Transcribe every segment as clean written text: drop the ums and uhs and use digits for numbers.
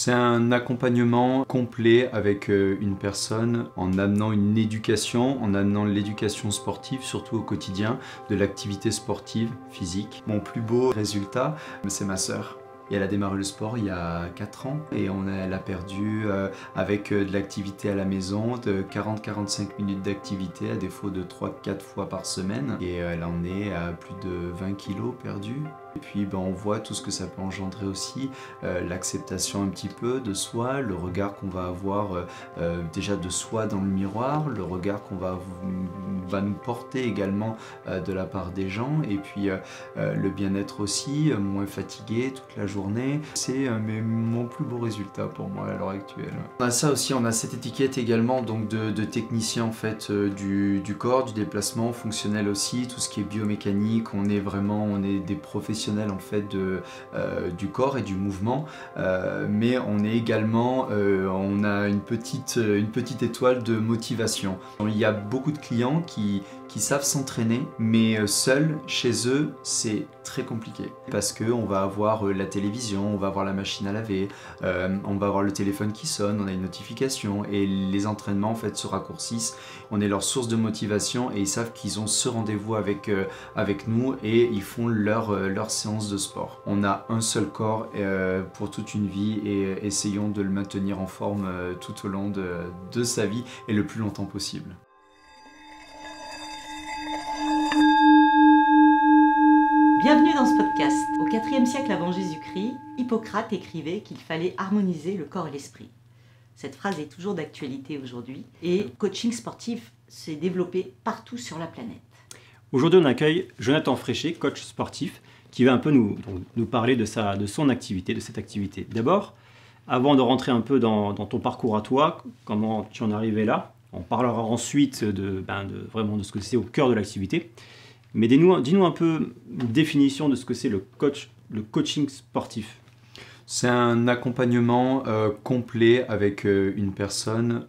C'est un accompagnement complet avec une personne en amenant une éducation, en amenant l'éducation sportive, surtout au quotidien, de l'activité sportive, physique. Mon plus beau résultat, c'est ma sœur. Et elle a démarré le sport il y a 4 ans et elle a perdu avec de l'activité à la maison de 40-45 minutes d'activité à défaut de 3-4 fois par semaine. Et elle en est à plus de 20 kilos perdus. Et puis on voit tout ce que ça peut engendrer aussi, l'acceptation un petit peu de soi, le regard qu'on va avoir déjà de soi dans le miroir, le regard qu'on va nous porter également de la part des gens, et puis le bien-être aussi, moins fatigué toute la journée. C'est mon plus beau résultat pour moi à l'heure actuelle. On a ça aussi, on a cette étiquette également donc de technicien en fait du corps, du déplacement fonctionnel aussi, tout ce qui est biomécanique. On est des professionnels en fait du corps et du mouvement, mais on est également, on a une petite étoile de motivation. Il y a beaucoup de clients qui savent s'entraîner, mais seuls chez eux c'est très compliqué parce que on va avoir la télévision, on va avoir la machine à laver, on va avoir le téléphone qui sonne, on a une notification et les entraînements en fait se raccourcissent. On est leur source de motivation et ils savent qu'ils ont ce rendez-vous avec nous et ils font leur séance de sport. On a un seul corps pour toute une vie et essayons de le maintenir en forme tout au long de sa vie et le plus longtemps possible. Bienvenue dans ce podcast. Au IVe siècle avant Jésus-Christ, Hippocrate écrivait qu'il fallait harmoniser le corps et l'esprit. Cette phrase est toujours d'actualité aujourd'hui et le coaching sportif s'est développé partout sur la planète. Aujourd'hui, on accueille Jonathan Fréchet, coach sportif, qui va un peu nous parler de son activité, de cette activité. D'abord, avant de rentrer un peu dans ton parcours à toi, comment tu en es arrivé là, on parlera ensuite vraiment de ce que c'est au cœur de l'activité. Mais dis-nous un peu une définition de ce que c'est le coaching sportif. C'est un accompagnement complet avec une personne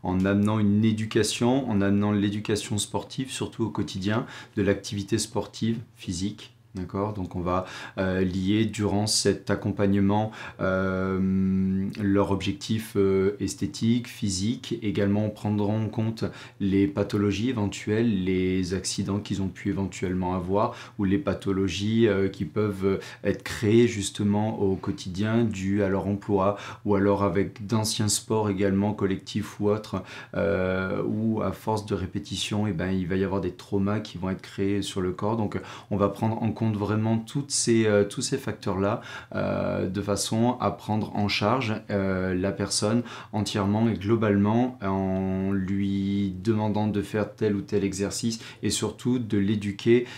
en amenant une éducation, en amenant l'éducation sportive, surtout au quotidien, de l'activité sportive, physique. D'accord, donc on va lier durant cet accompagnement leur objectif esthétique, physique, également prendre en compte les pathologies éventuelles, les accidents qu'ils ont pu éventuellement avoir ou les pathologies qui peuvent être créées justement au quotidien dues à leur emploi ou alors avec d'anciens sports également collectifs ou autres où à force de répétition il va y avoir des traumas qui vont être créés sur le corps. Donc on va prendre en compte vraiment tous ces facteurs-là de façon à prendre en charge la personne entièrement et globalement en lui demandant de faire tel ou tel exercice et surtout de l'éduquer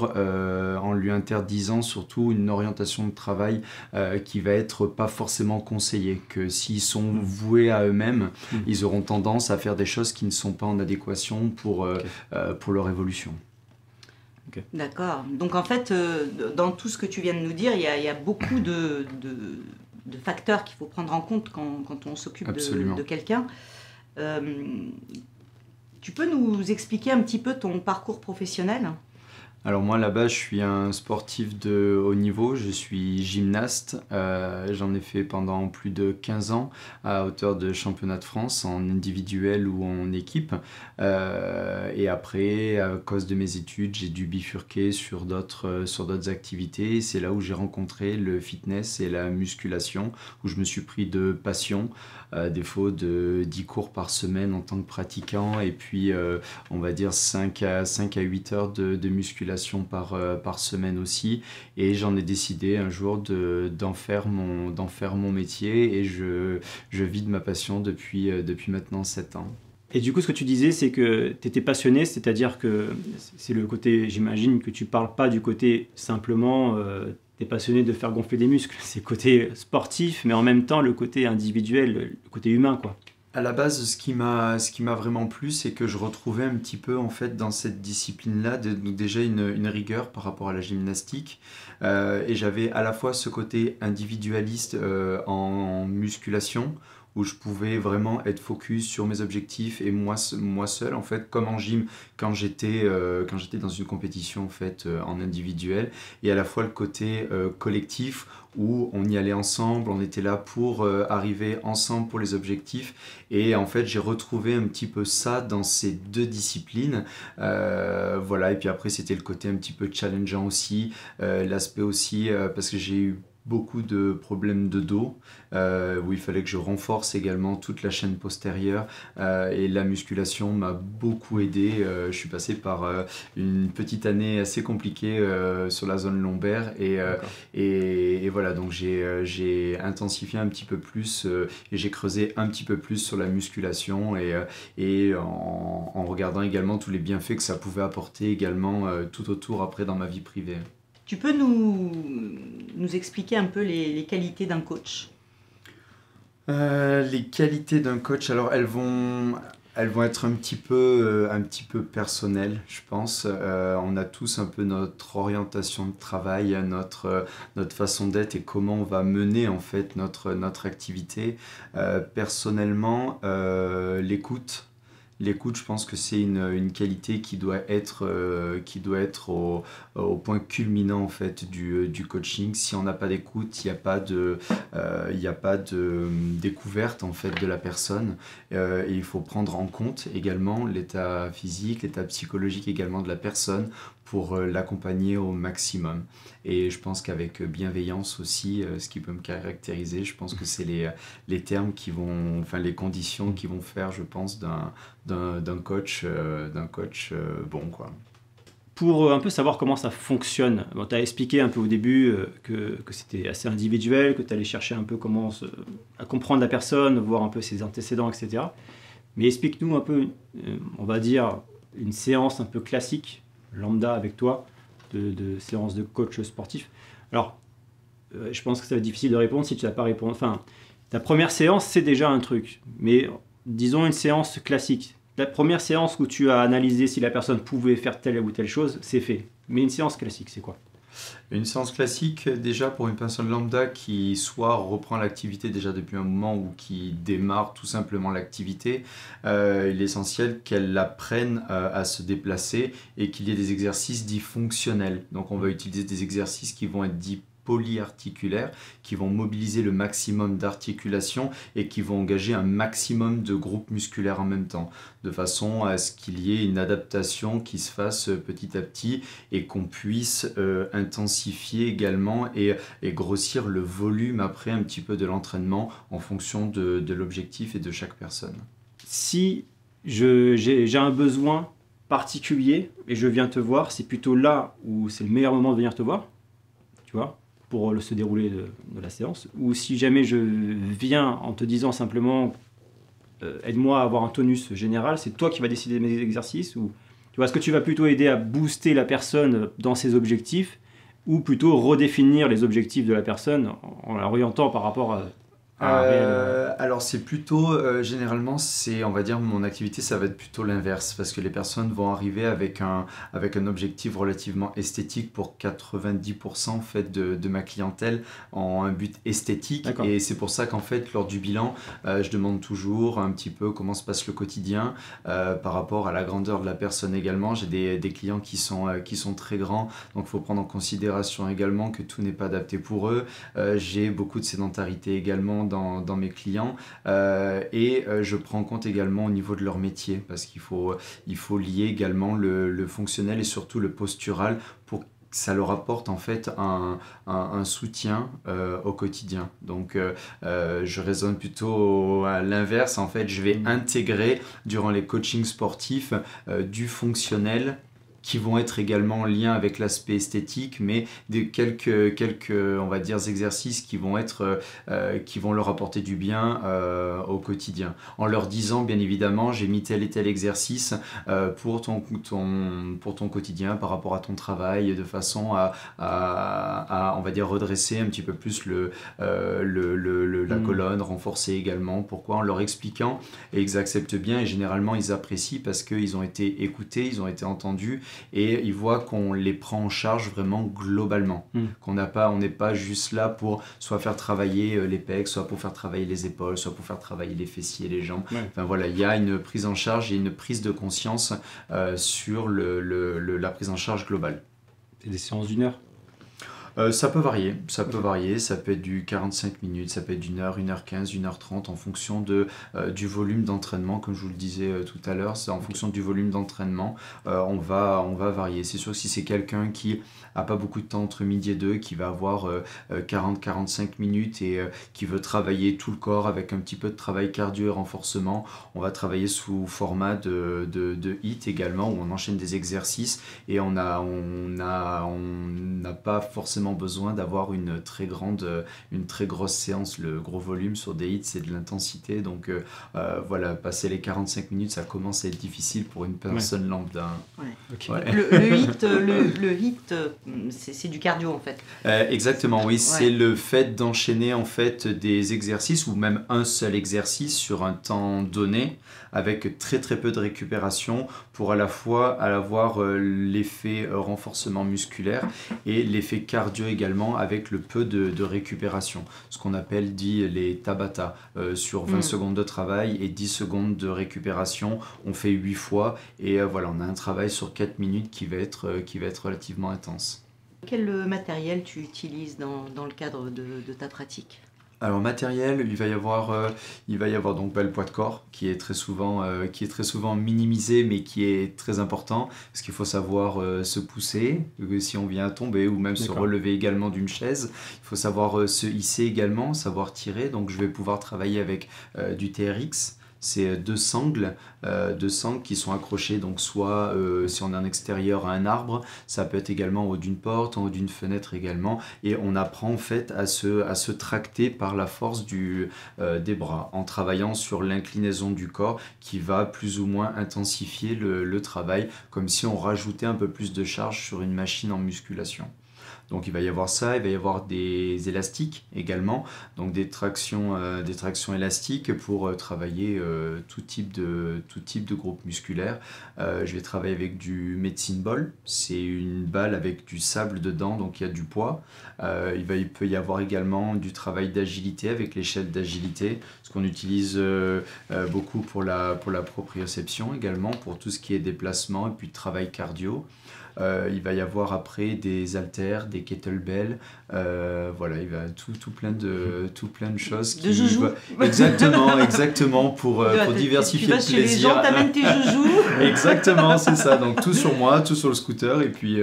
en lui interdisant surtout une orientation de travail qui va être pas forcément conseillée, que s'ils sont voués à eux-mêmes, ils auront tendance à faire des choses qui ne sont pas en adéquation pour leur évolution. Okay. D'accord. Donc en fait, dans tout ce que tu viens de nous dire, il y a beaucoup de facteurs qu'il faut prendre en compte quand on s'occupe de quelqu'un. Tu peux nous expliquer un petit peu ton parcours professionnel ? Alors moi là-bas je suis un sportif de haut niveau, je suis gymnaste, j'en ai fait pendant plus de 15 ans à hauteur de championnat de France en individuel ou en équipe et après à cause de mes études j'ai dû bifurquer sur d'autres activités et c'est là où j'ai rencontré le fitness et la musculation où je me suis pris de passion à défaut de 10 cours par semaine en tant que pratiquant et puis on va dire 5 à 8 heures de musculation par semaine aussi et j'en ai décidé un jour d'en faire mon métier et je vis de ma passion depuis maintenant 7 ans. Et du coup ce que tu disais c'est que tu étais passionné, c'est-à-dire que c'est le côté, j'imagine que tu parles pas du côté simplement tu es passionné de faire gonfler des muscles, c'est le côté sportif mais en même temps le côté individuel, le côté humain quoi. À la base, ce qui m'a vraiment plu, c'est que je retrouvais un petit peu en fait dans cette discipline-là déjà une rigueur par rapport à la gymnastique et j'avais à la fois ce côté individualiste en musculation où je pouvais vraiment être focus sur mes objectifs et moi seul, en fait, comme en gym, quand j'étais dans une compétition, en fait, en individuel, et à la fois le côté collectif, où on y allait ensemble, on était là pour arriver ensemble pour les objectifs. Et en fait, j'ai retrouvé un petit peu ça dans ces deux disciplines. Voilà, et puis après, c'était le côté un petit peu challengeant aussi, l'aspect aussi, parce que j'ai eu beaucoup de problèmes de dos, où il fallait que je renforce également toute la chaîne postérieure, et la musculation m'a beaucoup aidé. Je suis passé par une petite année assez compliquée sur la zone lombaire, et voilà, donc j'ai intensifié un petit peu plus, et j'ai creusé un petit peu plus sur la musculation, et en regardant également tous les bienfaits que ça pouvait apporter également tout autour après dans ma vie privée. Tu peux nous expliquer un peu les qualités d'un coach? Les qualités d'un coach, alors elles vont être un petit peu personnelles, je pense. On a tous un peu notre orientation de travail, notre façon d'être et comment on va mener en fait notre activité. Personnellement, l'écoute. L'écoute, je pense que c'est une qualité qui doit être au point culminant en fait du coaching. Si on n'a pas d'écoute, il n'y a pas de découverte en fait de la personne. Et il faut prendre en compte également l'état physique, l'état psychologique également de la personne pour l'accompagner au maximum. Et je pense qu'avec bienveillance aussi, ce qui peut me caractériser, je pense que c'est les termes les conditions qui vont faire, je pense, d'un coach bon, quoi. Pour un peu savoir comment ça fonctionne, bon, tu as expliqué un peu au début que c'était assez individuel, que tu allais chercher un peu à comprendre la personne, voir un peu ses antécédents, etc. Mais explique-nous un peu, on va dire, une séance un peu classique, lambda avec toi, de séance de coach sportif. Alors, je pense que ça va être difficile de répondre si tu n'as pas répondu. Enfin, ta première séance, c'est déjà un truc. Mais disons une séance classique. La première séance où tu as analysé si la personne pouvait faire telle ou telle chose, c'est fait. Mais une séance classique, c'est quoi? Une séance classique, déjà pour une personne lambda qui soit reprend l'activité déjà depuis un moment ou qui démarre tout simplement l'activité, il est essentiel qu'elle apprenne à se déplacer et qu'il y ait des exercices dits fonctionnels. Donc on va utiliser des exercices qui vont être dits polyarticulaires, qui vont mobiliser le maximum d'articulation et qui vont engager un maximum de groupes musculaires en même temps, de façon à ce qu'il y ait une adaptation qui se fasse petit à petit et qu'on puisse intensifier également et grossir le volume après un petit peu de l'entraînement en fonction de l'objectif et de chaque personne. Si j'ai un besoin particulier et je viens te voir, c'est plutôt là où c'est le meilleur moment de venir te voir, tu vois, pour se dérouler de la séance, ou si jamais je viens en te disant simplement aide-moi à avoir un tonus général, c'est toi qui vas décider de mes exercices, ou tu vois, est-ce que tu vas plutôt aider à booster la personne dans ses objectifs, ou plutôt redéfinir les objectifs de la personne en l'orientant par rapport à alors c'est plutôt, généralement, on va dire, mon activité, ça va être plutôt l'inverse, parce que les personnes vont arriver avec un objectif relativement esthétique pour 90% en fait de ma clientèle, en un but esthétique. D'accord. Et c'est pour ça qu'en fait, lors du bilan, je demande toujours un petit peu comment se passe le quotidien, par rapport à la grandeur de la personne également. J'ai des clients qui sont très grands, donc il faut prendre en considération également que tout n'est pas adapté pour eux. J'ai beaucoup de sédentarité également dans mes clients, et je prends en compte également au niveau de leur métier, parce qu'il faut lier également le fonctionnel et surtout le postural pour que ça leur apporte en fait un soutien au quotidien. Donc je raisonne plutôt à l'inverse. En fait, je vais intégrer durant les coachings sportifs du fonctionnel qui vont être également en lien avec l'aspect esthétique, mais quelques on va dire exercices qui vont leur apporter du bien au quotidien, en leur disant bien évidemment j'ai mis tel et tel exercice pour ton quotidien par rapport à ton travail, de façon à on va dire redresser un petit peu plus la colonne, renforcer également. Pourquoi? En leur expliquant, et ils acceptent bien, et généralement ils apprécient parce qu'ils ont été écoutés, ils ont été entendus, et ils voient qu'on les prend en charge vraiment globalement. On n'est pas juste là pour soit faire travailler les pecs, soit pour faire travailler les épaules, soit pour faire travailler les fessiers et les jambes. Enfin voilà, il y a une prise en charge et une prise de conscience sur la prise en charge globale. C'est des séances d'1 heure? Ça peut varier, ça peut être du 45 minutes, ça peut être d'1 heure, 1h15, 1h30 en fonction du volume d'entraînement, comme je vous le disais tout à l'heure, c'est en fonction du volume d'entraînement, on va varier. C'est sûr que si c'est quelqu'un qui n'a pas beaucoup de temps entre midi et 2, qui va avoir 40-45 minutes et qui veut travailler tout le corps avec un petit peu de travail cardio et renforcement, on va travailler sous format de HIIT également, où on enchaîne des exercices et on n'a pas forcément besoin d'avoir une très grosse séance. Le gros volume sur des hits, c'est de l'intensité, donc voilà, passer les 45 minutes, ça commence à être difficile pour une personne lambda. Okay. Le hit, c'est du cardio en fait. Exactement, oui, c'est le fait d'enchaîner en fait des exercices ou même un seul exercice sur un temps donné avec très très peu de récupération pour à la fois avoir l'effet renforcement musculaire et l'effet cardio également avec le peu de récupération. Ce qu'on appelle les Tabata. Sur 20 secondes de travail et 10 secondes de récupération, on fait 8 fois et voilà, on a un travail sur 4 minutes qui va être relativement intense. Quel matériel tu utilises dans le cadre de ta pratique ? Alors matériel, il va y avoir donc le poids de corps qui est très souvent minimisé mais qui est très important parce qu'il faut savoir se pousser si on vient à tomber ou même se relever également d'une chaise. Il faut savoir se hisser également, savoir tirer. Donc je vais pouvoir travailler avec du TRX. C'est deux sangles qui sont accrochés, donc soit si on est en extérieur à un arbre, ça peut être également en haut d'une porte, en haut d'une fenêtre également, et on apprend en fait à se tracter par la force des bras, en travaillant sur l'inclinaison du corps qui va plus ou moins intensifier le travail, comme si on rajoutait un peu plus de charge sur une machine en musculation. Donc il va y avoir ça, il va y avoir des élastiques également, donc des tractions élastiques pour travailler tout type de groupe musculaire. Je vais travailler avec du medicine ball, c'est une balle avec du sable dedans, donc il y a du poids. Il peut y avoir également du travail d'agilité avec l'échelle d'agilité, ce qu'on utilise beaucoup pour la proprioception également, pour tout ce qui est déplacement et puis travail cardio. Il va y avoir après des haltères, des kettlebells, voilà, il va tout plein de choses. De joujou. Exactement, pour diversifier le plaisir. Tu vas chez les gens, t'amènes tes joujous. Exactement, c'est ça. Donc tout sur moi, tout sur le scooter, et puis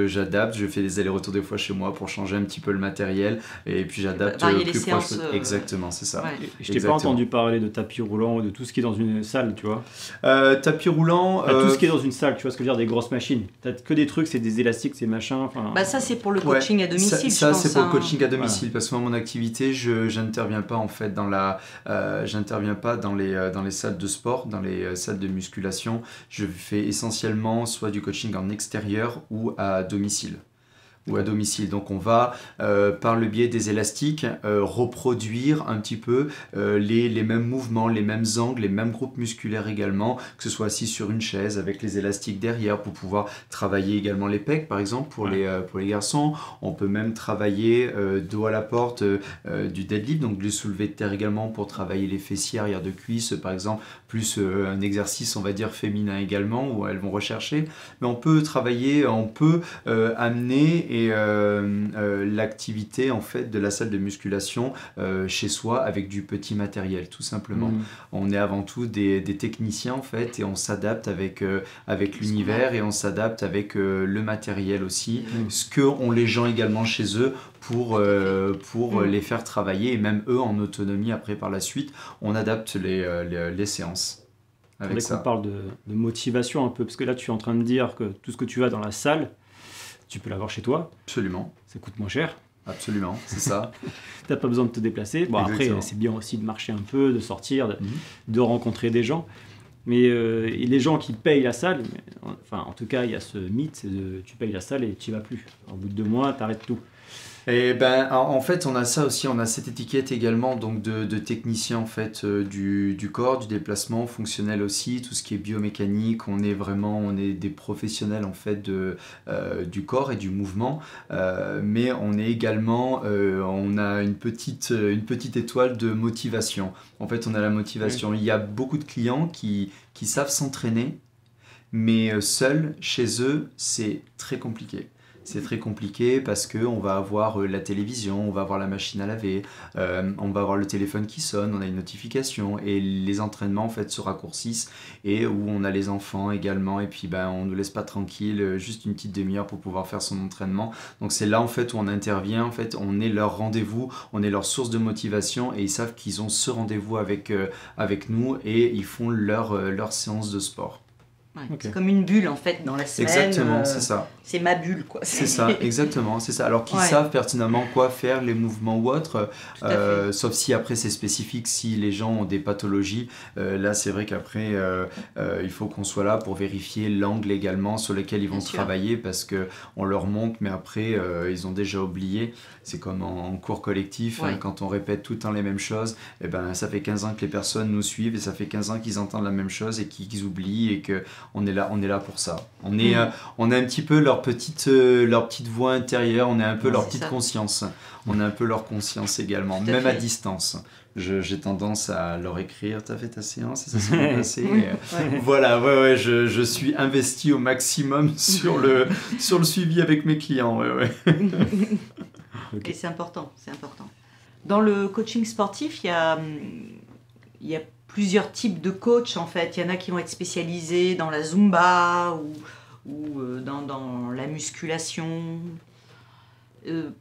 j'adapte, je fais des allers-retours des fois chez moi pour changer un petit peu le matériel, et puis j'adapte varier plus les proche. séances. Exactement, c'est ça. Ouais. Je t'ai pas entendu parler de tapis roulant ou de tout ce qui est dans une salle, tu vois. Tapis roulant. Tout ce qui est dans une salle, tu vois ce que je veux dire, des grosses machines. T'as que des trucs, c'est des élastiques, c'est machin. Ça c'est pour le coaching à domicile. Ça c'est pour le coaching à domicile, parce que moi mon activité, je n'interviens pas en fait dans les salles de sport, dans les salles de musculation. Je fais essentiellement soit du coaching en extérieur ou à domicile. Donc on va, par le biais des élastiques, reproduire un petit peu les mêmes mouvements, les mêmes angles, les mêmes groupes musculaires également, que ce soit assis sur une chaise avec les élastiques derrière pour pouvoir travailler également les pecs par exemple pour les garçons. On peut même travailler dos à la porte du deadlift, donc du soulevé de terre également pour travailler les fessiers, arrière de cuisse par exemple, plus un exercice on va dire féminin également où elles vont rechercher. Mais on peut travailler, amener l'activité en fait de la salle de musculation chez soi avec du petit matériel tout simplement. On est avant tout des techniciens en fait et on s'adapte avec l'univers et on s'adapte avec le matériel aussi, ce que ont les gens également chez eux pour les faire travailler et même eux en autonomie après par la suite on adapte les séances. Avec ça. On parle de motivation un peu parce que là tu es en train de dire que tout ce que tu as dans la salle tu peux l'avoir chez toi. Absolument. Ça coûte moins cher. Absolument, c'est ça. T'as pas besoin de te déplacer. Bon, après, c'est bien aussi de marcher un peu, de sortir, de rencontrer des gens. Mais et les gens qui payent la salle, en tout cas, il y a ce mythe, c'est tu payes la salle et tu y vas plus. Au bout de 2 mois, t'arrêtes tout. Et ben, en fait, on a ça aussi, on a cette étiquette également donc de technicien en fait du corps, du déplacement fonctionnel aussi, tout ce qui est biomécanique. On est des professionnels en fait du corps et du mouvement, mais on est également, on a une petite étoile de motivation. En fait, on a la motivation. Il y a beaucoup de clients qui savent s'entraîner, mais seuls chez eux, c'est très compliqué. C'est très compliqué parce qu'on va avoir la télévision, on va avoir la machine à laver, on va avoir le téléphone qui sonne, on a une notification et les entraînements en fait se raccourcissent et où on a les enfants également et puis ben, on ne nous laisse pas tranquille juste une petite demi-heure pour pouvoir faire son entraînement. Donc c'est là en fait où on intervient, en fait on est leur rendez-vous, on est leur source de motivation et ils savent qu'ils ont ce rendez-vous avec nous et ils font leur séance de sport. Ouais, okay. C'est comme une bulle en fait dans la semaine. Exactement, c'est ça. C'est ma bulle quoi. C'est ça, exactement, c'est ça. Alors qu'ils savent pertinemment quoi faire, les mouvements ou autres, sauf si après c'est spécifique, si les gens ont des pathologies, là c'est vrai qu'après il faut qu'on soit là pour vérifier l'angle également sur lequel ils vont travailler parce qu'on leur montre mais après ils ont déjà oublié. C'est comme en cours collectif, quand on répète tout le temps les mêmes choses, et ben, ça fait 15 ans que les personnes nous suivent et ça fait 15 ans qu'ils entendent la même chose et qu'ils oublient et qu'on est là pour ça. On est un petit peu leur petite voix intérieure, on est un peu leur petite conscience. On est un peu leur conscience également, même à distance. J'ai tendance à leur écrire « T'as fait ta séance et ça s'est bien passé ?» Voilà, je suis investi au maximum sur le suivi avec mes clients. Okay. Et c'est important, c'est important. Dans le coaching sportif, il y a plusieurs types de coachs en fait. Il y en a qui vont être spécialisés dans la Zumba ou dans la musculation.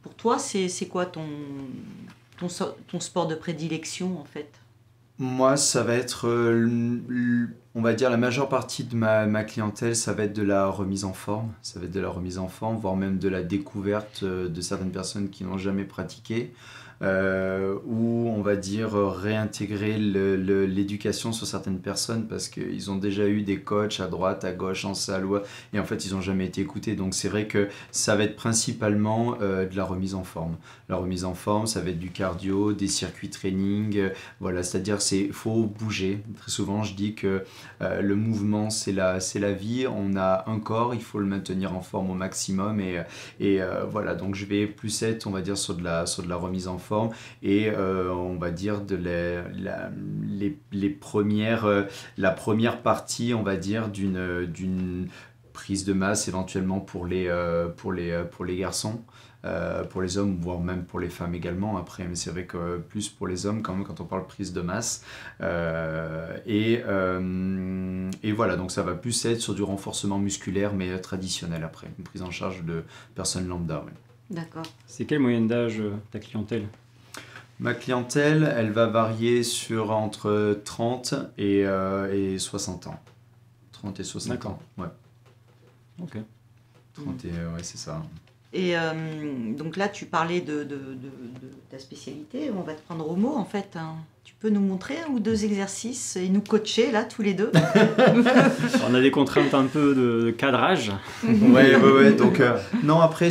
Pour toi, c'est quoi ton sport de prédilection en fait? Moi, ça va être, on va dire, la majeure partie de ma clientèle, ça va être de la remise en forme. Ça va être de la remise en forme, voire même de la découverte de certaines personnes qui n'ont jamais pratiqué. Ou on va dire réintégrer l'éducation sur certaines personnes parce qu'ils ont déjà eu des coachs à droite, à gauche, en salle et en fait ils n'ont jamais été écoutés. Donc c'est vrai que ça va être principalement de la remise en forme. La remise en forme, ça va être du cardio, des circuits training, voilà, c'est-à-dire il faut bouger. Très souvent je dis que le mouvement c'est la vie, on a un corps, il faut le maintenir en forme au maximum et voilà, donc je vais plus être on va dire sur de la remise en forme et on va dire la première partie on va dire d'une prise de masse éventuellement pour les garçons, pour les hommes voire même pour les femmes également après, mais c'est vrai que plus pour les hommes quand même quand on parle prise de masse et voilà, donc ça va plus être sur du renforcement musculaire mais traditionnel après, une prise en charge de personnes lambda. D'accord. C'est quelle moyenne d'âge ta clientèle? Ma clientèle, elle va varier entre 30 et 60 ans. 30 et 60 ans, ouais. Ok. 30 et c'est ça. Et donc là, tu parlais de ta spécialité, on va te prendre au mot en fait. Hein. Tu peux nous montrer un ou deux exercices et nous coacher là, tous les deux? On a des contraintes un peu de cadrage. Ouais. Donc, non, après,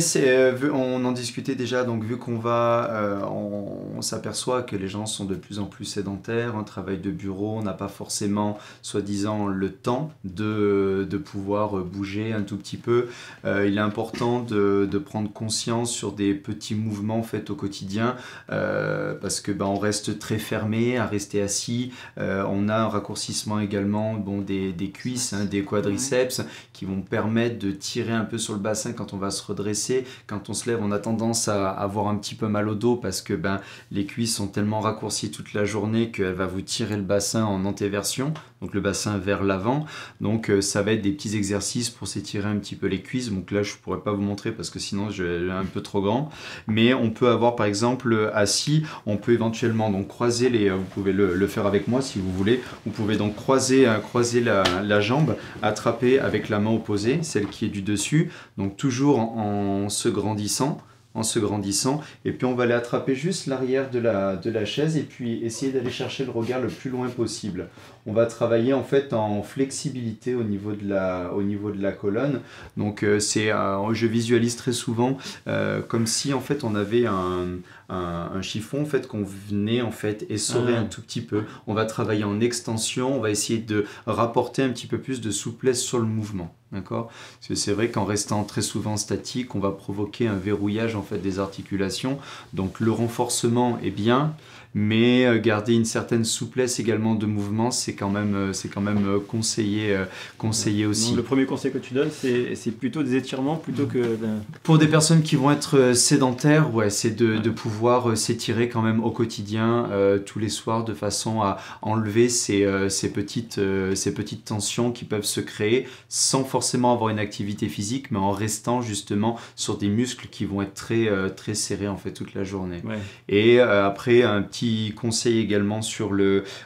on en discutait déjà, donc vu qu'on on s'aperçoit que les gens sont de plus en plus sédentaires, un travail de bureau, on n'a pas forcément, soi-disant, le temps de pouvoir bouger un tout petit peu. Il est important de prendre conscience sur des petits mouvements faits au quotidien, parce que on reste très fermé à rester assis, on a un raccourcissement également des cuisses, des quadriceps qui vont permettre de tirer un peu sur le bassin quand on va se redresser. Quand on se lève, on a tendance à avoir un petit peu mal au dos parce que les cuisses sont tellement raccourcies toute la journée qu'elle va vous tirer le bassin en antéversion, donc le bassin vers l'avant. Donc ça va être des petits exercices pour s'étirer un petit peu les cuisses. Donc là je ne pourrais pas vous montrer parce que sinon je vais un peu trop grand, mais on peut avoir par exemple assis, on peut éventuellement donc croiser vous pouvez le faire avec moi si vous voulez, vous pouvez donc croiser la jambe, attraper avec la main opposée, celle qui est du dessus, donc toujours en se grandissant. en se grandissant. Et puis on va aller attraper juste l'arrière de la chaise et puis essayer d'aller chercher le regard le plus loin possible. On va travailler en fait en flexibilité au niveau de la colonne. Donc je visualise très souvent comme si en fait on avait un chiffon en fait qu'on venait en fait essorer un tout petit peu. On va travailler en extension, on va essayer de rapporter un petit peu plus de souplesse sur le mouvement. D'accord ? Parce que c'est vrai qu'en restant très souvent statique, on va provoquer un verrouillage en fait des articulations. Donc le renforcement est bien, mais garder une certaine souplesse également de mouvement, c'est quand même conseillé aussi. Donc, le premier conseil que tu donnes, c'est plutôt des étirements plutôt que... Pour des personnes qui vont être sédentaires, c'est de pouvoir s'étirer quand même au quotidien, tous les soirs, de façon à enlever ces petites tensions qui peuvent se créer sans forcément avoir une activité physique, mais en restant justement sur des muscles qui vont être très serrés en fait toute la journée. Ouais. Et après, un petit conseil également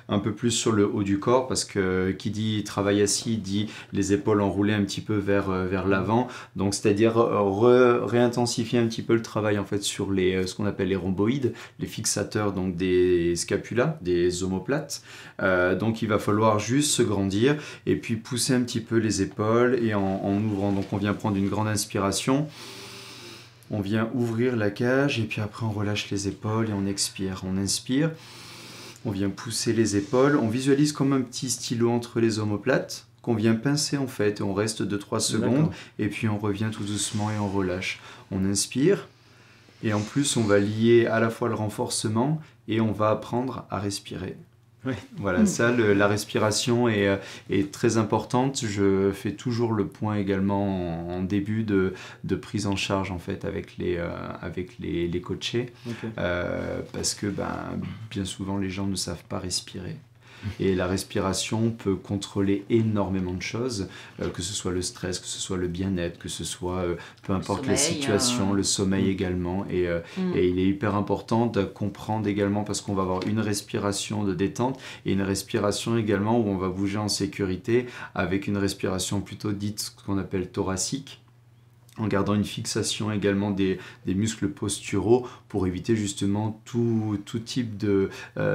un peu plus sur le haut du corps, parce que qui dit travail assis dit les épaules enroulées un petit peu vers l'avant, donc c'est-à-dire réintensifier un petit peu le travail en fait sur ce qu'on appelle les rhomboïdes, les fixateurs donc des scapulas, des omoplates. Donc il va falloir juste se grandir et puis pousser un petit peu les épaules et en ouvrant. Donc on vient prendre une grande inspiration. On vient ouvrir la cage et puis après on relâche les épaules et on expire. On inspire, on vient pousser les épaules, on visualise comme un petit stylo entre les omoplates qu'on vient pincer en fait. On reste 2-3 secondes et puis on revient tout doucement et on relâche. On inspire et en plus on va lier à la fois le renforcement et on va apprendre à respirer. Oui. Voilà, ça, la respiration est très importante. Je fais toujours le point également en début de prise en charge en fait avec les coachés, parce que bien souvent les gens ne savent pas respirer. Et la respiration peut contrôler énormément de choses, que ce soit le stress, que ce soit le bien-être, que ce soit peu importe la situation, le sommeil également. Et il est hyper important de comprendre également, parce qu'on va avoir une respiration de détente et une respiration également où on va bouger en sécurité, avec une respiration plutôt dite ce qu'on appelle thoracique, en gardant une fixation également des muscles posturaux pour éviter justement tout type de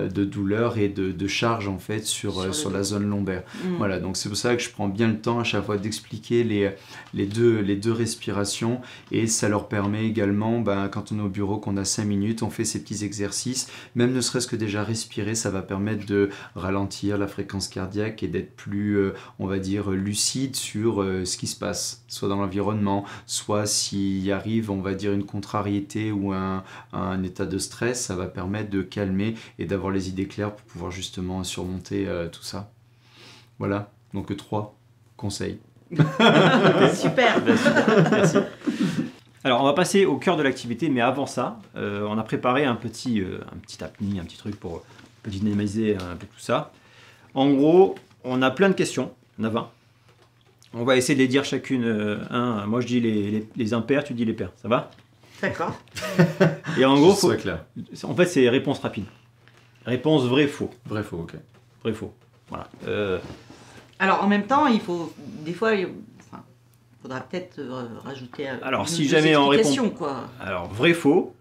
douleur et de charge en fait sur la zone lombaire. Voilà, donc c'est pour ça que je prends bien le temps à chaque fois d'expliquer les deux respirations, et ça leur permet également, quand on est au bureau, qu'on a 5 minutes, on fait ces petits exercices, même ne serait-ce que déjà respirer, ça va permettre de ralentir la fréquence cardiaque et d'être plus, on va dire, lucide sur ce qui se passe, soit dans l'environnement, soit s'il arrive, on va dire, une contrariété ou un état de stress, ça va permettre de calmer et d'avoir les idées claires pour pouvoir justement surmonter tout ça. Voilà, donc 3 conseils. Super. Merci. Alors, on va passer au cœur de l'activité, mais avant ça, on a préparé un petit happening, un petit truc pour dynamiser un peu tout ça. En gros, on a plein de questions, on a 20. On va essayer de les dire chacune un. Moi, je dis les impairs, tu dis les pairs. Ça va ? D'accord. Et en gros, en fait, c'est réponse rapide. Réponse vrai-faux. Vrai-faux, ok. Vrai-faux. Voilà. Alors, en même temps, il faut des fois, faudra peut-être rajouter. Alors, si jamais on répond. Quoi. Alors, vrai-faux.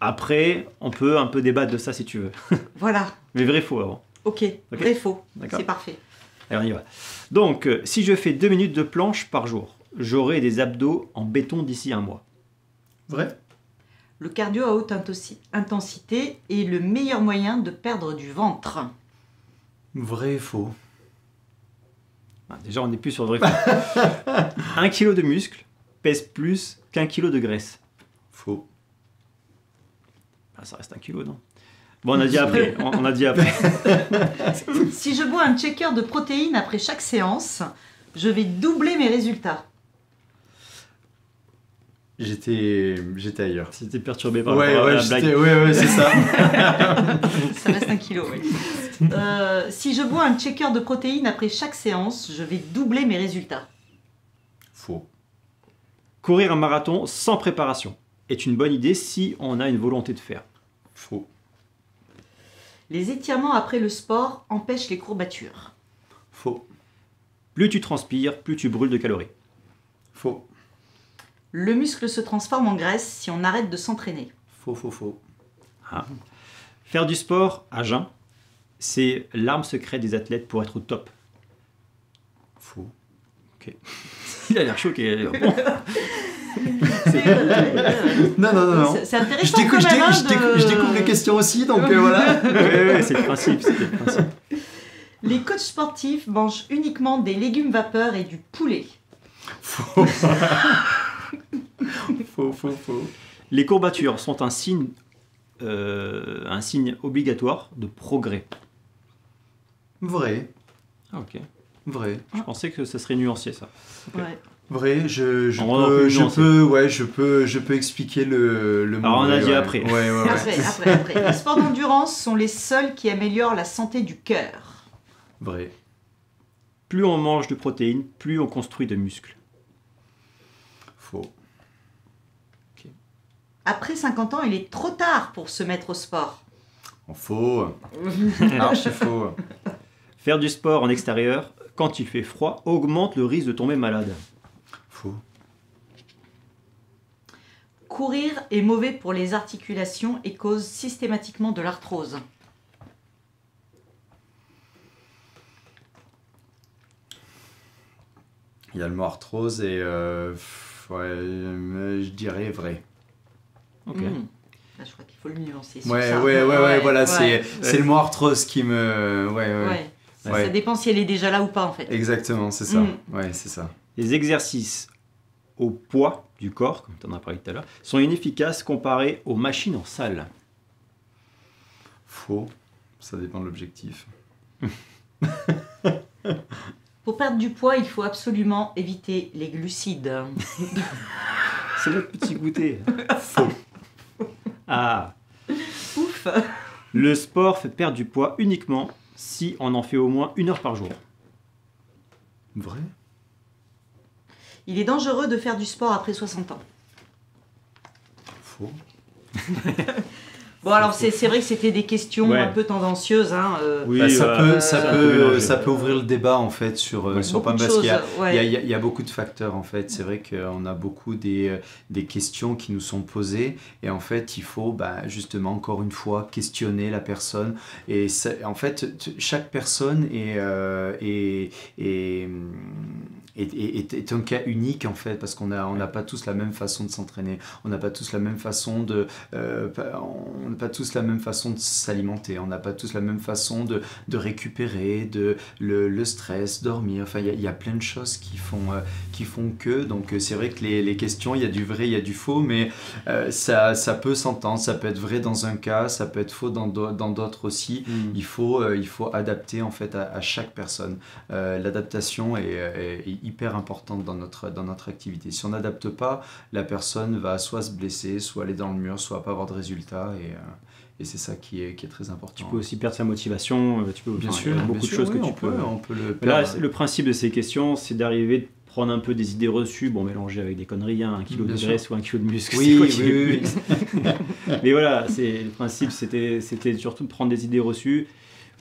Après, on peut un peu débattre de ça si tu veux. Voilà. Mais vrai-faux avant. Ok. Vrai-faux. C'est parfait. Allez, on y va. Donc, si je fais 2 minutes de planche par jour, j'aurai des abdos en béton d'ici 1 mois. Vrai. Le cardio à haute intensité est le meilleur moyen de perdre du ventre. Vrai et faux. Déjà, on n'est plus sur le vrai. 1 kg de muscle pèse plus qu'1 kg de graisse. Faux. Ça reste 1 kg, non? Bon, on a dit après. On a dit après. Si je bois un shaker de protéines après chaque séance, je vais doubler mes résultats. J'étais ailleurs. C'était perturbé par la blague. Ouais, c'est ça. Ça reste 1 kilo, oui. Si je bois un shaker de protéines après chaque séance, je vais doubler mes résultats. Faux. Courir un marathon sans préparation est une bonne idée si on a une volonté de faire. Faux. Les étirements après le sport empêchent les courbatures. Faux. Plus tu transpires, plus tu brûles de calories. Faux. Le muscle se transforme en graisse si on arrête de s'entraîner. Faux. Ah. Faire du sport à jeun, c'est l'arme secrète des athlètes pour être au top. Faux. Ok. Il a l'air choqué. Bon. Non. C'est intéressant quand même. Je découvre les questions aussi, donc voilà. Ouais, c'est le principe. Les coachs sportifs mangent uniquement des légumes vapeur et du poulet. Faux. Faux. Les courbatures sont un signe obligatoire de progrès. Vrai. Ah, ok. Vrai. Je pensais que ça serait nuancier, ça. Okay. Ouais. Vrai, je peux expliquer le mot. Alors on a vrai, dit après. Ouais. Après. Les sports d'endurance sont les seuls qui améliorent la santé du cœur. Vrai. Plus on mange de protéines, plus on construit de muscles. Faux. Après 50 ans, il est trop tard pour se mettre au sport. Faux. Archi faux. Faire du sport en extérieur, quand il fait froid, augmente le risque de tomber malade. Faux. Courir est mauvais pour les articulations et cause systématiquement de l'arthrose. Il y a le mot arthrose et je dirais vrai. Ok. Là, je crois qu'il faut le nuancer. Voilà, Ouais. c'est le mot arthrose qui me... Ouais. Ça dépend si elle est déjà là ou pas en fait. Exactement, c'est ça. Ouais, c'est ça. Les exercices au poids du corps, comme tu en as parlé tout à l'heure, sont inefficaces comparés aux machines en salle. Faux. Ça dépend de l'objectif. Pour perdre du poids, il faut absolument éviter les glucides. C'est notre petit goûter. Faux. Ah. Ouf. Le sport fait perdre du poids uniquement si on en fait au moins 1 heure par jour. Vrai. Il est dangereux de faire du sport après 60 ans. Faux. Bon, alors c'est vrai que c'était des questions un peu tendancieuses. Hein, Oui, ça peut ouvrir le débat en fait sur pas mal parce qu'il y a beaucoup de facteurs en fait. C'est vrai qu'on a beaucoup des questions qui nous sont posées et en fait il faut justement encore une fois questionner la personne et en fait chaque personne est un cas unique en fait parce qu'on n'a pas tous la même façon de s'entraîner, on n'a pas tous la même façon de s'alimenter, on n'a pas tous la même façon de récupérer, le stress, dormir, enfin il y a plein de choses qui font que, donc c'est vrai que les questions, il y a du vrai, il y a du faux, mais ça peut s'entendre, ça peut être vrai dans un cas, ça peut être faux dans d'autres aussi. Il faut adapter en fait à chaque personne. L'adaptation est hyper importante dans notre activité. Si on n'adapte pas, la personne va soit se blesser, soit aller dans le mur, soit pas avoir de résultats et c'est ça qui est très important. Tu peux aussi perdre sa motivation, il y a beaucoup de choses que tu peux... On peut le perdre. Là, perdre. le principe de ces questions, c'est d'arriver de prendre un peu des idées reçues, mélanger avec des conneries, 1 kilo de graisse ou 1 kilo de muscle. Oui. Mais voilà, le principe, c'était surtout de prendre des idées reçues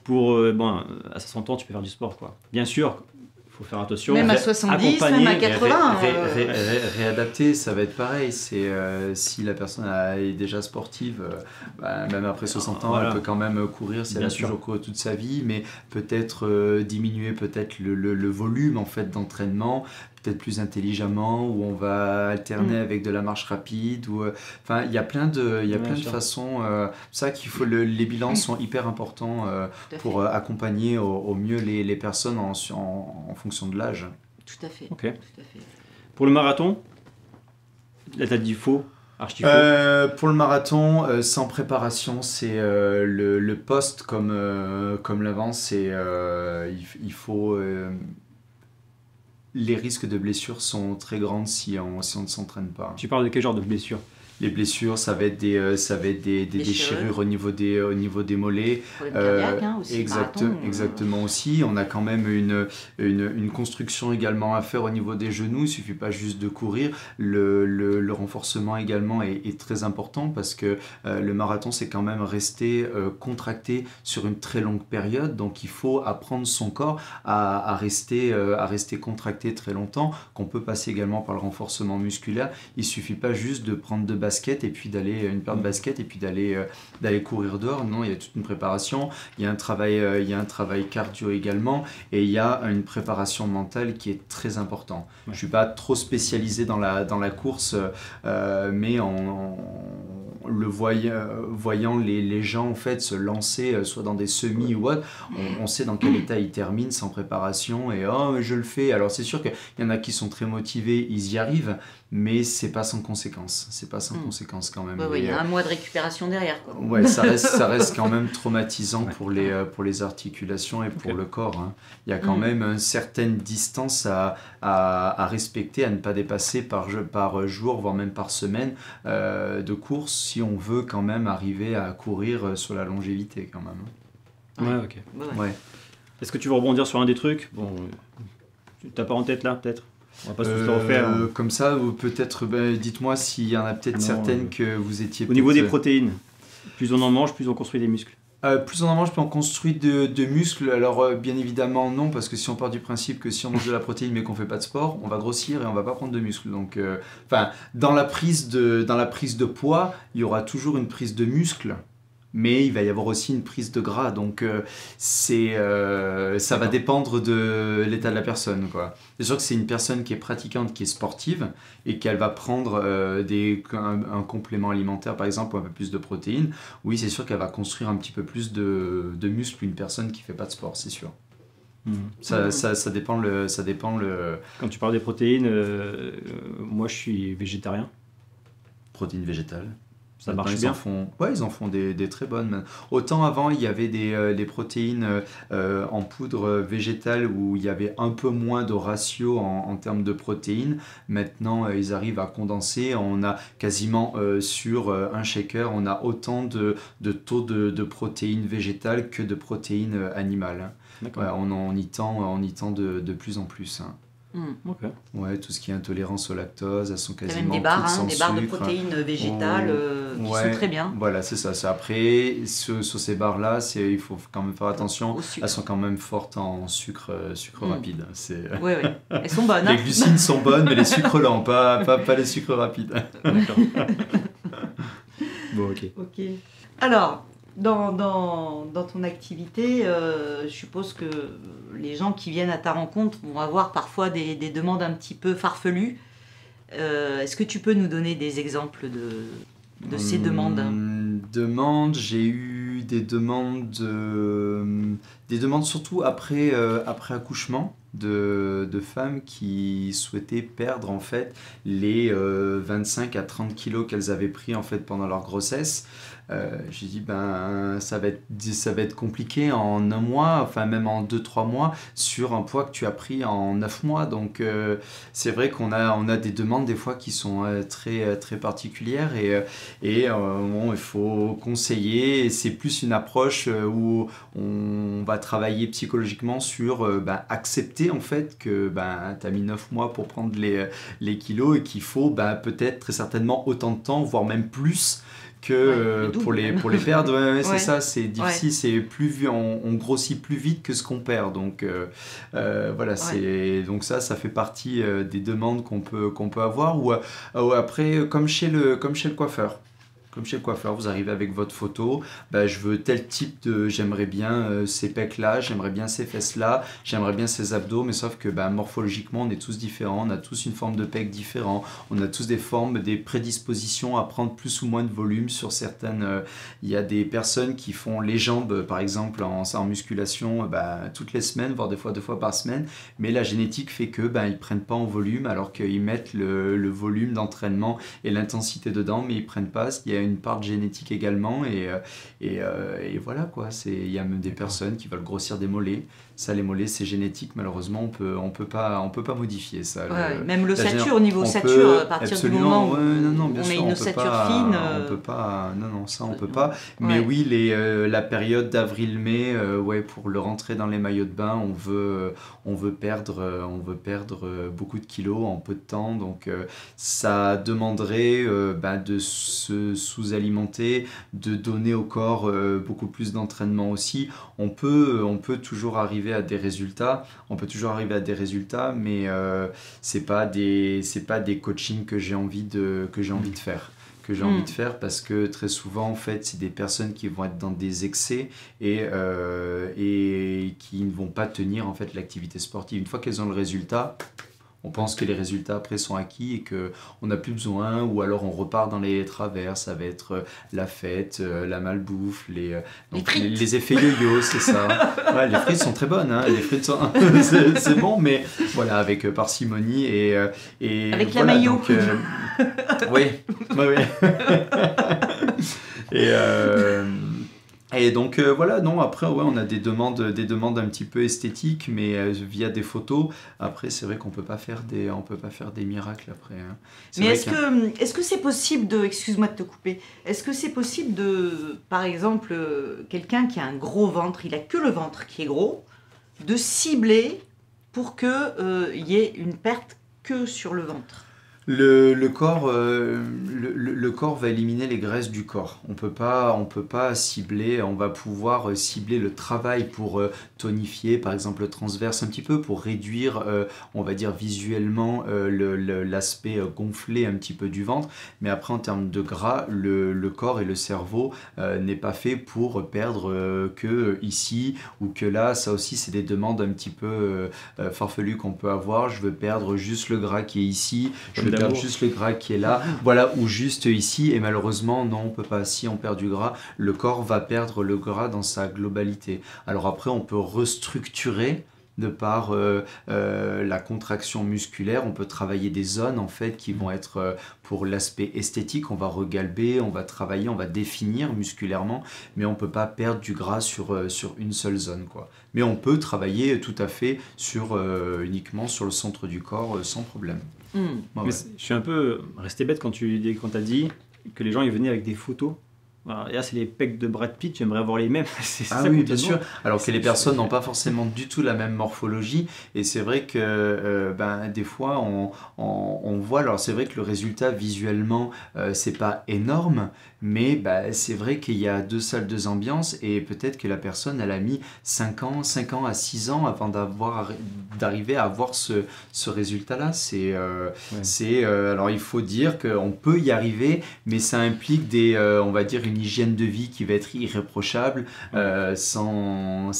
pour, à 60 ans, tu peux faire du sport, quoi. Bien sûr, il faut faire attention. Même à 70, même à 80. Réadapter, ça va être pareil. C'est si la personne est déjà sportive, même après 60 ans, elle peut quand même courir si elle a toujours couru toute sa vie, mais peut-être diminuer peut-être le volume en fait d'entraînement, peut-être plus intelligemment, où on va alterner avec de la marche rapide, ou il y a plein de façons. Ça qu'il faut, les bilans sont hyper importants pour accompagner au mieux les personnes en fonction de l'âge. Tout à fait. Okay. Tout à fait. Pour le marathon, là t'as dit faux. Pour le marathon, sans préparation, c'est le post comme l'avant, c'est il faut. Les risques de blessures sont très grands si on ne s'entraîne pas. Tu parles de quel genre de blessure? Les blessures, ça va être des déchirures au niveau des mollets. Problème cardiaque, hein, aussi. Exactement aussi. On a quand même une construction également à faire au niveau des genoux. Il ne suffit pas juste de courir. Le renforcement également est très important parce que le marathon, c'est quand même rester contracté sur une très longue période. Donc il faut apprendre son corps à rester contracté très longtemps, qu'on peut passer également par le renforcement musculaire. Il ne suffit pas juste de prendre deux baskets et puis une paire de baskets et puis d'aller courir dehors. Non, il y a toute une préparation, il y a un travail cardio également et il y a une préparation mentale qui est très important. Je ne suis pas trop spécialisé dans la course, mais voyant les gens en fait se lancer soit dans des semis ou autre, on sait dans quel état ils terminent sans préparation et mais je le fais. Alors c'est sûr qu'il y en a qui sont très motivés, ils y arrivent, mais c'est pas sans conséquence. C'est pas sans conséquence quand même. Il y a un mois de récupération derrière, quoi. Ouais, ça reste quand même traumatisant pour les articulations et pour le corps. Hein. Il y a quand même une certaine distance à respecter, à ne pas dépasser par jour, voire même par semaine de course, si on veut quand même arriver à courir sur la longévité quand même. Ouais, ok. Ouais. Est-ce que tu veux rebondir sur un des trucs? Bon, tu t'as pas en tête là, peut-être? On va pas tous le refaire. Comme ça, ou peut-être, dites-moi s'il y en a peut-être certaines que vous étiez... Au niveau des protéines, plus on en mange, plus on construit des muscles. Plus on en mange, plus on construit de muscles. Alors bien évidemment non, parce que si on part du principe que si on mange de la protéine mais qu'on fait pas de sport, on va grossir et on va pas prendre de muscles. Donc, dans la prise de poids, il y aura toujours une prise de muscles. Mais il va y avoir aussi une prise de gras, donc ça va dépendre de l'état de la personne, quoi. C'est sûr que c'est une personne qui est pratiquante, qui est sportive, et qu'elle va prendre un complément alimentaire, par exemple, ou un peu plus de protéines. Oui, c'est sûr qu'elle va construire un petit peu plus de muscles qu'une personne qui ne fait pas de sport, c'est sûr. Ça dépend le... Quand tu parles des protéines, moi je suis végétarien. Protéines végétales. Ça marche bien. Ils en font des très bonnes. Autant avant, il y avait des protéines en poudre végétale où il y avait un peu moins de ratio en termes de protéines. Maintenant, ils arrivent à condenser. On a quasiment sur un shaker, on a autant de taux de protéines végétales que de protéines animales. Ouais, on y tend de plus en plus. Hein. Okay. Ouais, tout ce qui est intolérance au lactose, elles sont quasiment toutes sans sucre. Des barres de protéines végétales qui sont très bien. Voilà, c'est ça. Après, sur ces barres-là, il faut quand même faire attention. Elles sont quand même fortes en sucre rapide. Oui, elles sont bonnes. Les glucines sont bonnes, mais les sucres lents, pas les sucres rapides. D'accord. Bon, ok. Alors... Dans ton activité, je suppose que les gens qui viennent à ta rencontre vont avoir parfois des demandes un petit peu farfelues. Est-ce que tu peux nous donner des exemples de ces demandes ? J'ai eu des demandes surtout après accouchement. De femmes qui souhaitaient perdre en fait les 25 à 30 kilos qu'elles avaient pris en fait pendant leur grossesse. J'ai dit ça va être compliqué en un mois, enfin même en 2-3 mois sur un poids que tu as pris en 9 mois. Donc c'est vrai qu'on a des demandes des fois qui sont très, très particulières et il faut conseiller. C'est plus une approche où on va travailler psychologiquement sur accepter en fait que tu as mis 9 mois pour prendre les kilos et qu'il faut peut-être très certainement autant de temps, voire même plus que pour les perdre. C'est ça, c'est difficile, c'est on grossit plus vite que ce qu'on perd. Donc voilà, donc ça fait partie des demandes qu'on peut avoir ou après comme chez le coiffeur. Comme chez le coiffeur, vous arrivez avec votre photo, je veux tel type j'aimerais bien ces pecs-là, j'aimerais bien ces fesses-là, j'aimerais bien ces abdos, mais sauf que morphologiquement, on est tous différents, on a tous une forme de pec différente, on a tous des prédispositions à prendre plus ou moins de volume sur certaines. Il y a des personnes qui font les jambes, par exemple, en musculation, toutes les semaines, voire 2 fois par semaine, mais la génétique fait que ils prennent pas en volume, alors qu'ils mettent le volume d'entraînement et l'intensité dedans, mais ils prennent pas. Il y a une part de génétique également, et voilà quoi. Il y a même des personnes qui veulent grossir des mollets. Ça, les mollets, c'est génétique, malheureusement, on peut pas modifier ça. Ouais, même l'ossature, au niveau ossature, à partir du moment où on a une ossature fine... on peut pas, non, ça on peut non. pas. Mais Ouais. oui, la période d'avril-mai, pour le rentrer dans les maillots de bain, on veut perdre beaucoup de kilos en peu de temps, donc ça demanderait de se sous-alimenter, de donner au corps beaucoup plus d'entraînement aussi. On peut toujours arriver à des résultats, mais c'est pas des coachings que j'ai envie de faire. Parce que très souvent en fait c'est des personnes qui vont être dans des excès et qui ne vont pas tenir en fait l'activité sportive. Une fois qu'elles ont le résultat, on pense que les résultats après sont acquis et qu'on n'a plus besoin, ou alors on repart dans les travers. Ça va être la fête, la malbouffe, les effets yo-yo, c'est ça. Ouais, les frites sont très bonnes, hein. Les frites sont... c'est bon, mais voilà, avec parcimonie et avec voilà, la maillot. donc, oui. Et donc voilà, non, après on a des demandes un petit peu esthétiques, mais via des photos. Après c'est vrai qu'on peut pas faire des miracles après, hein. Mais est-ce que c'est possible de, excuse-moi de te couper, est-ce que c'est possible de, par exemple, quelqu'un qui a un gros ventre, il a que le ventre qui est gros, de cibler pour que y ait une perte que sur le ventre? Le corps va éliminer les graisses du corps. On peut pas cibler. On va pouvoir cibler le travail pour tonifier, par exemple le transverse un petit peu, pour réduire, on va dire visuellement, l'aspect gonflé un petit peu du ventre. Mais après en termes de gras, le corps et le cerveau n'est pas fait pour perdre que ici ou que là. Ça aussi c'est des demandes un petit peu farfelues qu'on peut avoir. Je veux perdre juste le gras qui est ici. Je veux perdre juste le gras qui est là, voilà, ou juste ici, et malheureusement non, on peut pas. Si on perd du gras, le corps va perdre le gras dans sa globalité. Alors après on peut restructurer de par la contraction musculaire. On peut travailler des zones en fait qui vont être pour l'aspect esthétique. On va regalber, on va travailler, on va définir musculairement, mais on peut pas perdre du gras sur une seule zone, quoi. Mais on peut travailler tout à fait uniquement sur le centre du corps sans problème. Mais je suis un peu resté bête quand t'as dit que les gens ils venaient avec des photos. Alors, là, c'est les pecs de Brad Pitt, j'aimerais avoir les mêmes. Oui, bien sûr. Alors que les personnes n'ont pas forcément du tout la même morphologie. Et c'est vrai que des fois, on voit. Alors, c'est vrai que le résultat visuellement, c'est pas énorme. Mais c'est vrai qu'il y a 2 salles, 2 ambiances. Et peut-être que la personne, elle a mis 5 ans à 6 ans avant d'arriver à avoir ce résultat-là. Alors, il faut dire qu'on peut y arriver, mais ça implique on va dire, une hygiène de vie qui va être irréprochable, sans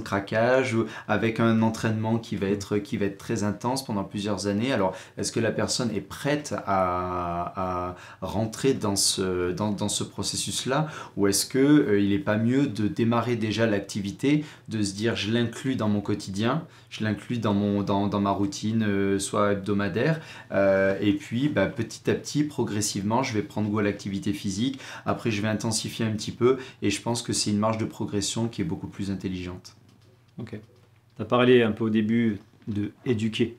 craquage, avec un entraînement qui va être très intense pendant plusieurs années. Alors, est-ce que la personne est prête à rentrer dans ce processus-là, ou est-ce qu'il n'est pas mieux de démarrer déjà l'activité, de se dire je l'inclus dans mon quotidien, je l'inclus dans ma routine, soit hebdomadaire, et puis petit à petit, progressivement, je vais prendre goût à l'activité physique. Après, je vais intensifier un petit peu, et je pense que c'est une marge de progression qui est beaucoup plus intelligente. Ok. Tu as parlé un peu au début de éduquer.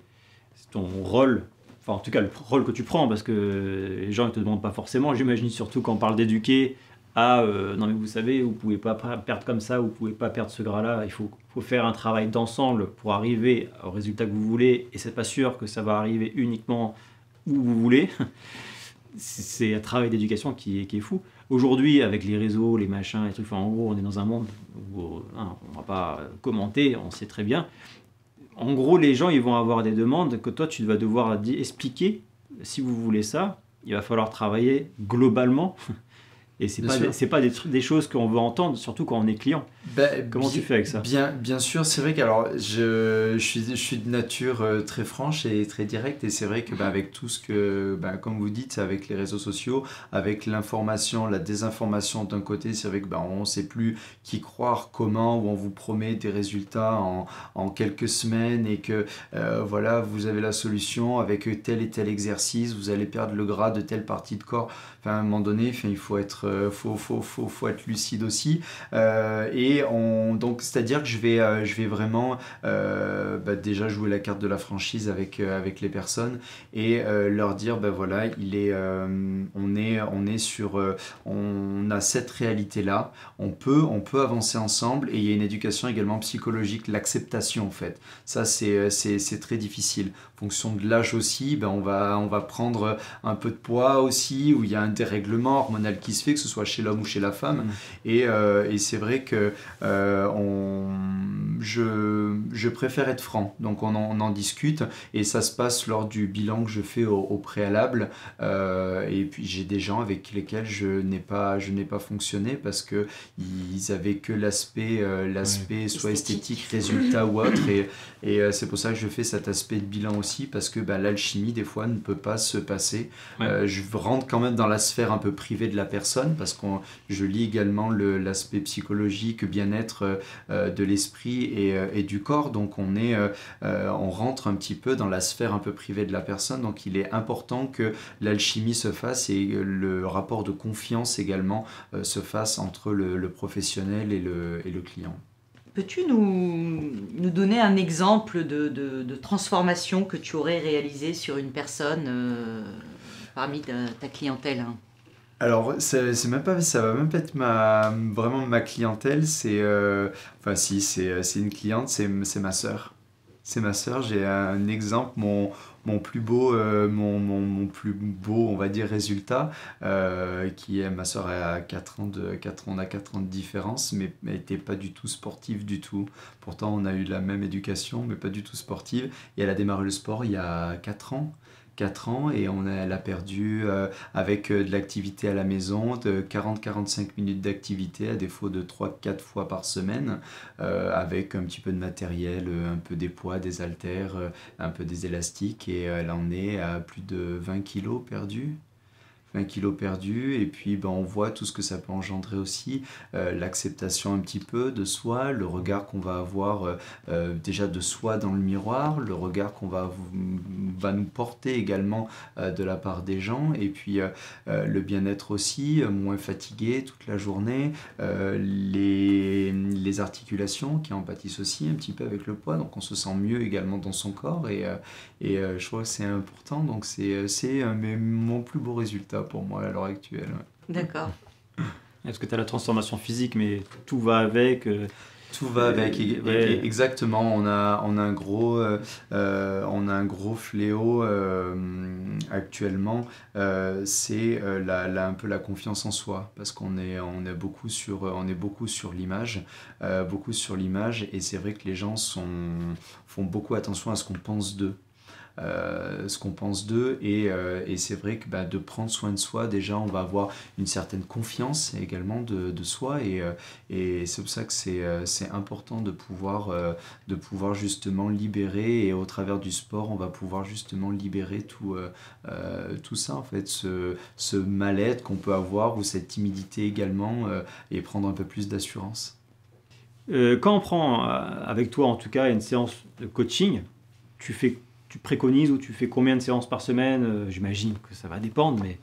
C'est ton rôle, enfin en tout cas le rôle que tu prends, parce que les gens ne te demandent pas forcément, j'imagine surtout quand on parle d'éduquer, non mais vous savez, vous ne pouvez pas perdre comme ça, vous ne pouvez pas perdre ce gras-là, il faut faire un travail d'ensemble pour arriver au résultat que vous voulez, et c'est pas sûr que ça va arriver uniquement où vous voulez. C'est un travail d'éducation qui est fou. Aujourd'hui, avec les réseaux, les machins, les trucs, enfin, en gros, on est dans un monde où on ne va pas commenter, on sait très bien. En gros, les gens, ils vont avoir des demandes que toi, tu vas devoir expliquer. Si vous voulez ça, il va falloir travailler globalement. Et c'est pas des choses qu'on veut entendre, surtout quand on est client. Comment tu fais avec ça? Bien sûr, c'est vrai que je suis de nature très franche et très directe, et c'est vrai que avec tout ce que, comme vous dites, avec les réseaux sociaux, avec l'information, la désinformation d'un côté, c'est vrai que on ne sait plus qui croire, comment, où on vous promet des résultats en quelques semaines, et que voilà, vous avez la solution avec tel et tel exercice, vous allez perdre le gras de telle partie de corps. Enfin, à un moment donné, il faut être, faut être lucide aussi. Donc, c'est-à-dire que je vais vraiment déjà jouer la carte de la franchise avec les personnes, et leur dire voilà, on a cette réalité-là, on peut avancer ensemble, et il y a une éducation également psychologique, l'acceptation en fait. Ça, c'est très difficile. En fonction de l'âge aussi, on va prendre un peu de poids aussi, où il y a un dérèglement hormonal qui se fait, que ce soit chez l'homme ou chez la femme. Et c'est vrai que je préfère être franc. Donc on en discute, et ça se passe lors du bilan que je fais au préalable. Et puis j'ai des gens avec lesquels je n'ai pas fonctionné parce qu'ils avaient que l'aspect soit esthétique, résultat ou autre. Et c'est pour ça que je fais cet aspect de bilan aussi, parce que l'alchimie des fois ne peut pas se passer. Je rentre quand même dans la sphère un peu privée de la personne, parce que je lis également l'aspect psychologique, bien-être de l'esprit et du corps. Donc on rentre un petit peu dans la sphère un peu privée de la personne. Donc il est important que l'alchimie se fasse, et le rapport de confiance également se fasse entre le professionnel et le client. Peux-tu nous donner un exemple de transformation que tu aurais réalisée sur une personne parmi ta clientèle, hein? Alors, ça va même pas être vraiment ma clientèle, c'est une cliente, c'est ma sœur. C'est ma sœur, j'ai un exemple, mon plus beau, mon plus beau, on va dire, résultat, qui est ma sœur a 4 ans on a 4 ans de différence, mais elle n'était pas du tout sportive du tout. Pourtant, on a eu la même éducation, mais pas du tout sportive. Et elle a démarré le sport il y a 4 ans. Et elle a perdu avec de l'activité à la maison, de 40-45 minutes d'activité à défaut de 3-4 fois par semaine, avec un petit peu de matériel, un peu des poids, des haltères, un peu des élastiques, et elle en est à plus de 20 kilos perdus. 20 kilos perdus, et puis on voit tout ce que ça peut engendrer aussi, l'acceptation un petit peu de soi, le regard qu'on va avoir déjà de soi dans le miroir, le regard qu'on va nous porter également de la part des gens, et puis le bien-être aussi, moins fatigué toute la journée, les articulations qui en pâtissent aussi un petit peu avec le poids, donc on se sent mieux également dans son corps, et je trouve que c'est important, donc c'est mon plus beau résultat pour moi à l'heure actuelle. D'accord. Est-ce que tu as la transformation physique, mais tout va avec Tout va avec, exactement. On a un gros fléau actuellement. C'est un peu la confiance en soi, parce qu'on est beaucoup sur l'image, et c'est vrai que les gens font beaucoup attention à ce qu'on pense d'eux. Et c'est vrai que de prendre soin de soi, déjà on va avoir une certaine confiance également de soi, et c'est pour ça que c'est important de pouvoir justement libérer, et au travers du sport on va pouvoir justement libérer tout ça en fait, ce mal-être qu'on peut avoir, ou cette timidité également, et prendre un peu plus d'assurance. Quand on prend avec toi en tout cas une séance de coaching, tu préconises, ou tu fais combien de séances par semaine? J'imagine que ça va dépendre, mais...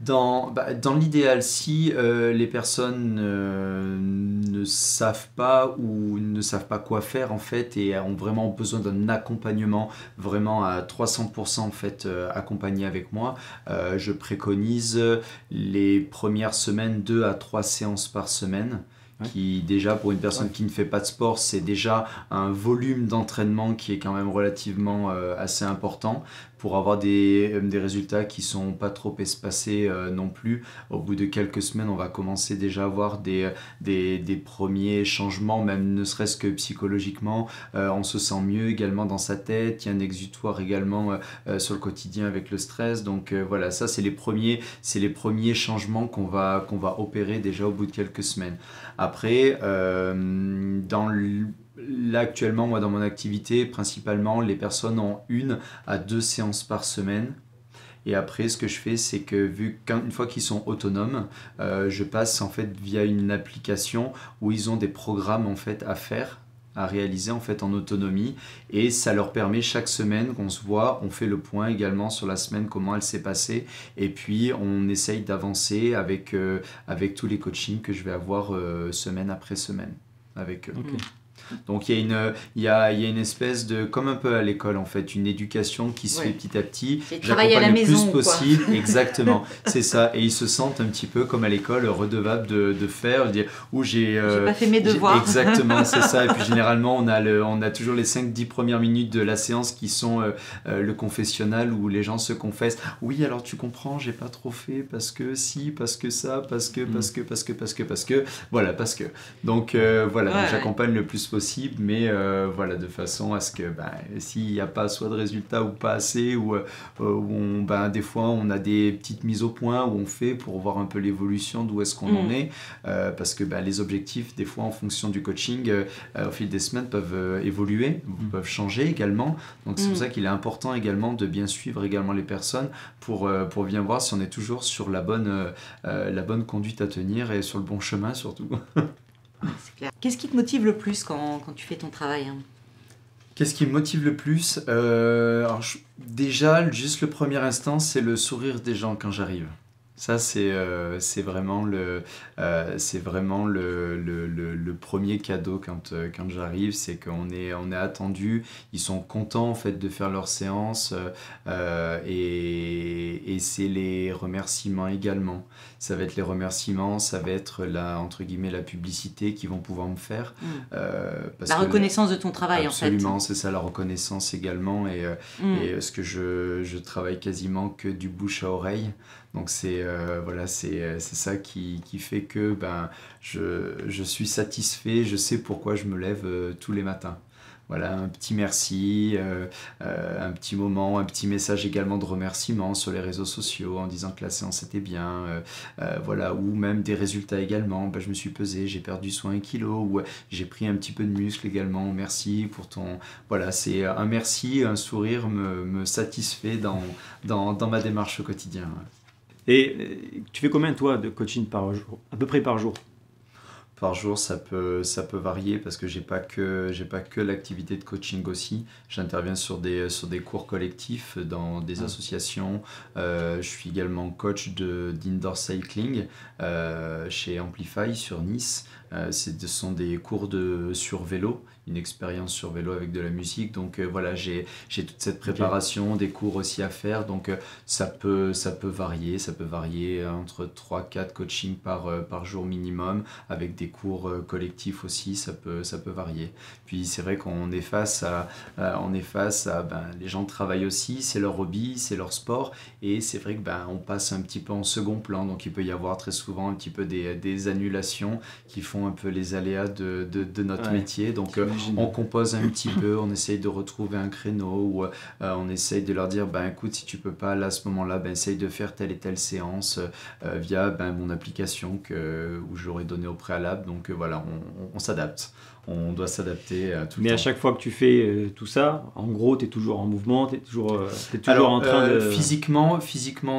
Dans l'idéal, si les personnes ne savent pas, ou ne savent pas quoi faire en fait, et ont vraiment besoin d'un accompagnement vraiment à 300% en fait, accompagné avec moi, je préconise les premières semaines 2 à 3 séances par semaine. Qui déjà, pour une personne qui ne fait pas de sport, c'est déjà un volume d'entraînement qui est quand même relativement assez important. pour avoir des résultats qui sont pas trop espacés non plus. Au bout de quelques semaines, on va commencer déjà à avoir des premiers changements, même ne serait-ce que psychologiquement. On se sent mieux également dans sa tête, il y a un exutoire également sur le quotidien avec le stress. Donc voilà, ça c'est les premiers changements qu'on va opérer déjà au bout de quelques semaines. Après, là actuellement, moi dans mon activité, principalement les personnes ont 1 à 2 séances par semaine. Et après, ce que je fais, c'est que une fois qu'ils sont autonomes, je passe en fait via une application où ils ont des programmes en fait à réaliser en fait en autonomie, et ça leur permet chaque semaine qu'on se voit, on fait le point également sur la semaine, comment elle s'est passée, et puis on essaye d'avancer avec tous les coachings que je vais avoir semaine après semaine avec eux. Okay. Donc il y a une espèce de, comme un peu à l'école en fait, une éducation qui se fait petit à petit. Travailler à la maison, le plus possible, exactement, c'est ça. Et ils se sentent un petit peu comme à l'école redevables de faire, de dire j'ai pas fait mes devoirs. Exactement, c'est ça. Et puis généralement on a toujours les 5-10 premières minutes de la séance qui sont le confessionnal où les gens se confessent. Oui, alors tu comprends, j'ai pas trop fait parce que si, parce que ça, parce que, voilà, parce que. Donc voilà, donc j'accompagne le plus possible, mais voilà, de façon à ce que s'il n'y a pas soit de résultats ou pas assez, ou des fois on a des petites mises au point où on fait pour voir un peu l'évolution d'où est-ce qu'on en est, parce que les objectifs des fois en fonction du coaching au fil des semaines peuvent évoluer, peuvent changer également, donc c'est pour ça qu'il est important également de bien suivre également les personnes pour bien voir si on est toujours sur la bonne conduite à tenir et sur le bon chemin surtout. C'est clair. Qu'est-ce qui te motive le plus quand tu fais ton travail, hein? Qu'est-ce qui me motive le plus? Déjà, juste le premier instant, c'est le sourire des gens quand j'arrive. Ça, c'est vraiment le premier cadeau quand j'arrive, c'est qu'on est attendu, ils sont contents en fait de faire leur séance, et c'est les remerciements également. Ça va être les remerciements, ça va être entre guillemets la publicité qu'ils vont pouvoir me faire. Parce la reconnaissance de ton travail, absolument, en fait. Absolument, c'est ça, la reconnaissance également, et ce que je travaille quasiment que du bouche à oreille. Donc c'est ça qui fait que je suis satisfait, je sais pourquoi je me lève tous les matins. Voilà, un petit merci, un petit moment, un petit message également de remerciement sur les réseaux sociaux en disant que la séance était bien, voilà, ou même des résultats également. Je me suis pesé, j'ai perdu soit 1 kilo, ou j'ai pris un petit peu de muscle également, merci pour ton... Voilà, c'est un merci, un sourire me satisfait dans ma démarche au quotidien. Et tu fais combien, toi, de coaching par jour, à peu près par jour? Par jour, ça peut varier parce que j'ai pas que l'activité de coaching aussi. J'interviens sur des cours collectifs dans des associations. Je suis également coach d'indoor cycling chez Amplify sur Nice. Ce sont des cours sur vélo, une expérience sur vélo avec de la musique. Donc voilà, j'ai toute cette préparation, des cours aussi à faire. Donc ça peut varier. Ça peut varier entre 3-4 coachings par jour minimum, avec des cours collectifs aussi, ça peut varier. Puis c'est vrai qu'on est face à les gens travaillent aussi, c'est leur hobby, c'est leur sport, et c'est vrai que on passe un petit peu en second plan, donc il peut y avoir très souvent un petit peu des annulations qui font un peu les aléas de notre métier. Donc on compose un petit peu, on essaye de retrouver un créneau, ou on essaye de leur dire écoute, si tu peux pas là, à ce moment-là, essaye de faire telle et telle séance via mon application où je l'aurais donné au préalable. Donc voilà, on s'adapte. On doit s'adapter à tout le temps. Mais à chaque fois que tu fais tout ça, en gros, tu es toujours en mouvement, tu es toujours en train de... Physiquement,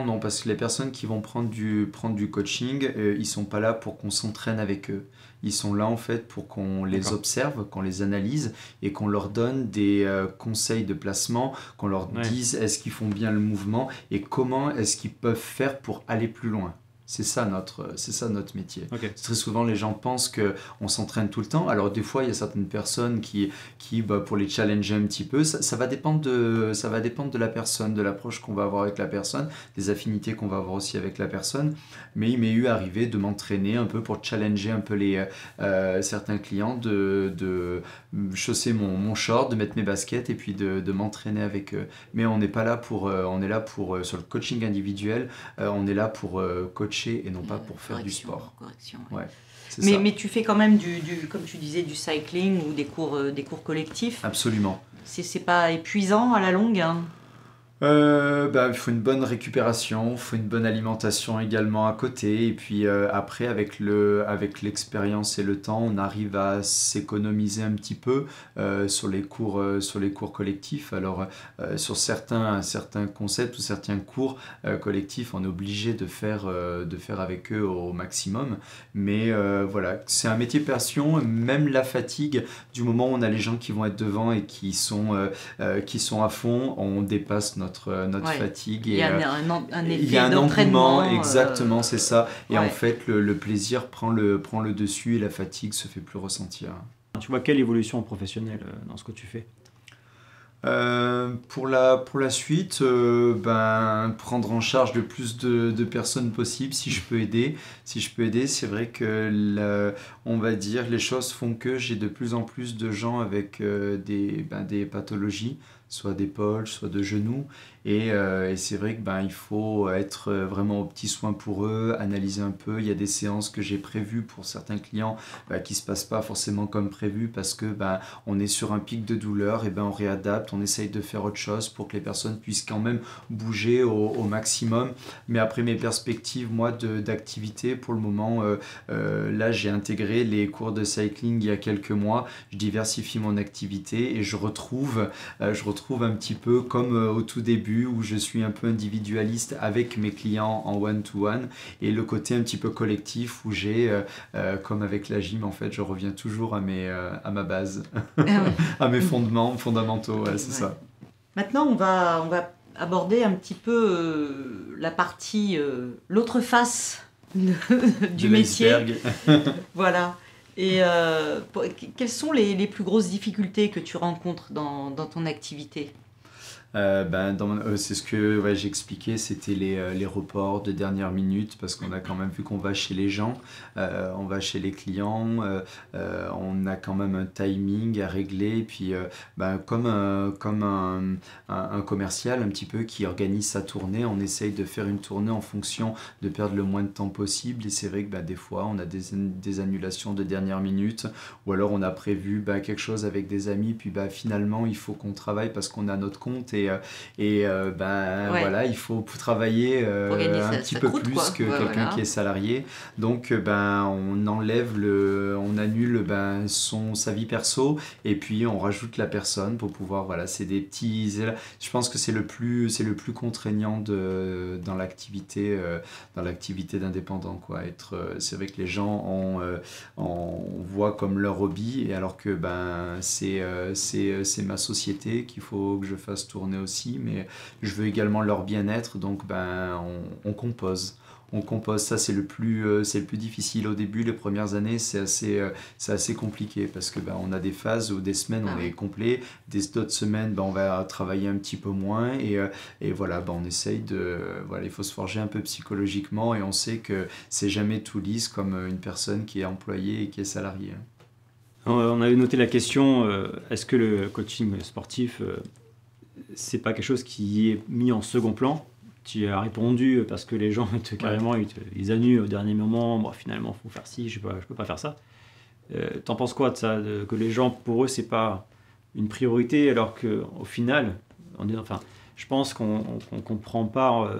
non, parce que les personnes qui vont prendre du coaching, ils sont pas là pour qu'on s'entraîne avec eux. Ils sont là en fait pour qu'on les observe, qu'on les analyse et qu'on leur donne des conseils de placement, qu'on leur dise est-ce qu'ils font bien le mouvement et comment est-ce qu'ils peuvent faire pour aller plus loin. C'est ça notre métier. Ok. Très souvent, les gens pensent qu'on s'entraîne tout le temps. Alors, des fois, il y a certaines personnes qui pour les challenger un petit peu, ça va dépendre de la personne, de l'approche qu'on va avoir avec la personne, des affinités qu'on va avoir aussi avec la personne. Mais il m'est eu arrivé de m'entraîner un peu pour challenger un peu certains clients, de chausser mon short, de mettre mes baskets et puis de m'entraîner avec eux. Mais on n'est pas là on est là pour, sur le coaching individuel, on est là pour coacher et non pas pour faire du sport. Correction, ouais. Mais tu fais quand même comme tu disais, du cycling ou des cours collectifs. Absolument. C'est pas épuisant à la longue, hein? Il faut une bonne récupération, il faut une bonne alimentation également à côté. Et puis après, avec l'expérience et le temps, on arrive à s'économiser un petit peu sur les cours collectifs. Alors, sur certains concepts ou certains cours collectifs, on est obligé de faire avec eux au maximum. Mais voilà, c'est un métier passion. Même la fatigue, du moment où on a les gens qui vont être devant et qui sont à fond, on dépasse notre fatigue. Il y a un effet il y a un d'entraînement. engouement, exactement, c'est ça. Et ouais. en fait, le plaisir prend le dessus et la fatigue se fait plus ressentir. Tu vois quelle évolution professionnelle dans ce que tu fais? Pour la suite, prendre en charge le plus de personnes possible si je peux aider. C'est vrai que on va dire les choses font que j'ai de plus en plus de gens avec des pathologies, soit d'épaule, soit de genoux. Et c'est vrai que il faut être vraiment aux petits soins pour eux, analyser un peu. Il y a des séances que j'ai prévues pour certains clients qui se passent pas forcément comme prévu parce que on est sur un pic de douleur, et on réadapte, on essaye de faire autre chose pour que les personnes puissent quand même bouger au maximum. Mais après mes perspectives, moi, d'activité, pour le moment, là j'ai intégré les cours de cycling il y a quelques mois. Je diversifie mon activité et je retrouve un petit peu comme au tout début, où je suis un peu individualiste avec mes clients en one-to-one, et le côté un petit peu collectif où j'ai, comme avec la gym, en fait, je reviens toujours à ma base, à mes fondamentaux, c'est ça. Maintenant, on va aborder un petit peu la partie, l'autre face du métier. Voilà. Et quelles sont les plus grosses difficultés que tu rencontres dans ton activité? C'est ce que j'expliquais, c'était les reports de dernière minute, parce qu'on a quand même vu qu'on va chez les gens, on va chez les clients, on a quand même un timing à régler, et puis comme un commercial un petit peu qui organise sa tournée, on essaye de faire une tournée en fonction de perdre le moins de temps possible. Et c'est vrai que des fois on a des annulations de dernière minute, ou alors on a prévu quelque chose avec des amis, puis finalement il faut qu'on travaille parce qu'on a notre compte, voilà, il faut travailler un petit peu plus que quelqu'un qui est salarié. Donc on annule sa vie perso, et puis on rajoute la personne pour pouvoir, voilà, c'est des petits, je pense que c'est le plus contraignant dans l'activité d'indépendant, quoi. C'est vrai que les gens on voit comme leur hobby, et alors que c'est ma société qu'il faut que je fasse tourner aussi, mais je veux également leur bien-être, donc on compose. Ça, c'est le plus difficile au début. Les premières années, c'est assez compliqué, parce que on a des phases où des semaines on est complet, d'autres semaines on va travailler un petit peu moins, et voilà, on essaye il faut se forger un peu psychologiquement, et on sait que c'est jamais tout lisse comme une personne qui est employée et qui est salariée. On avait noté la question, est-ce que le coaching sportif, c'est pas quelque chose qui est mis en second plan? Tu as répondu parce que les gens carrément ils annulent au dernier moment. Finalement, il faut faire ci, je peux pas faire ça. T'en penses quoi de ça, que les gens, pour eux, c'est pas une priorité, alors qu'au final, je pense qu'on comprend pas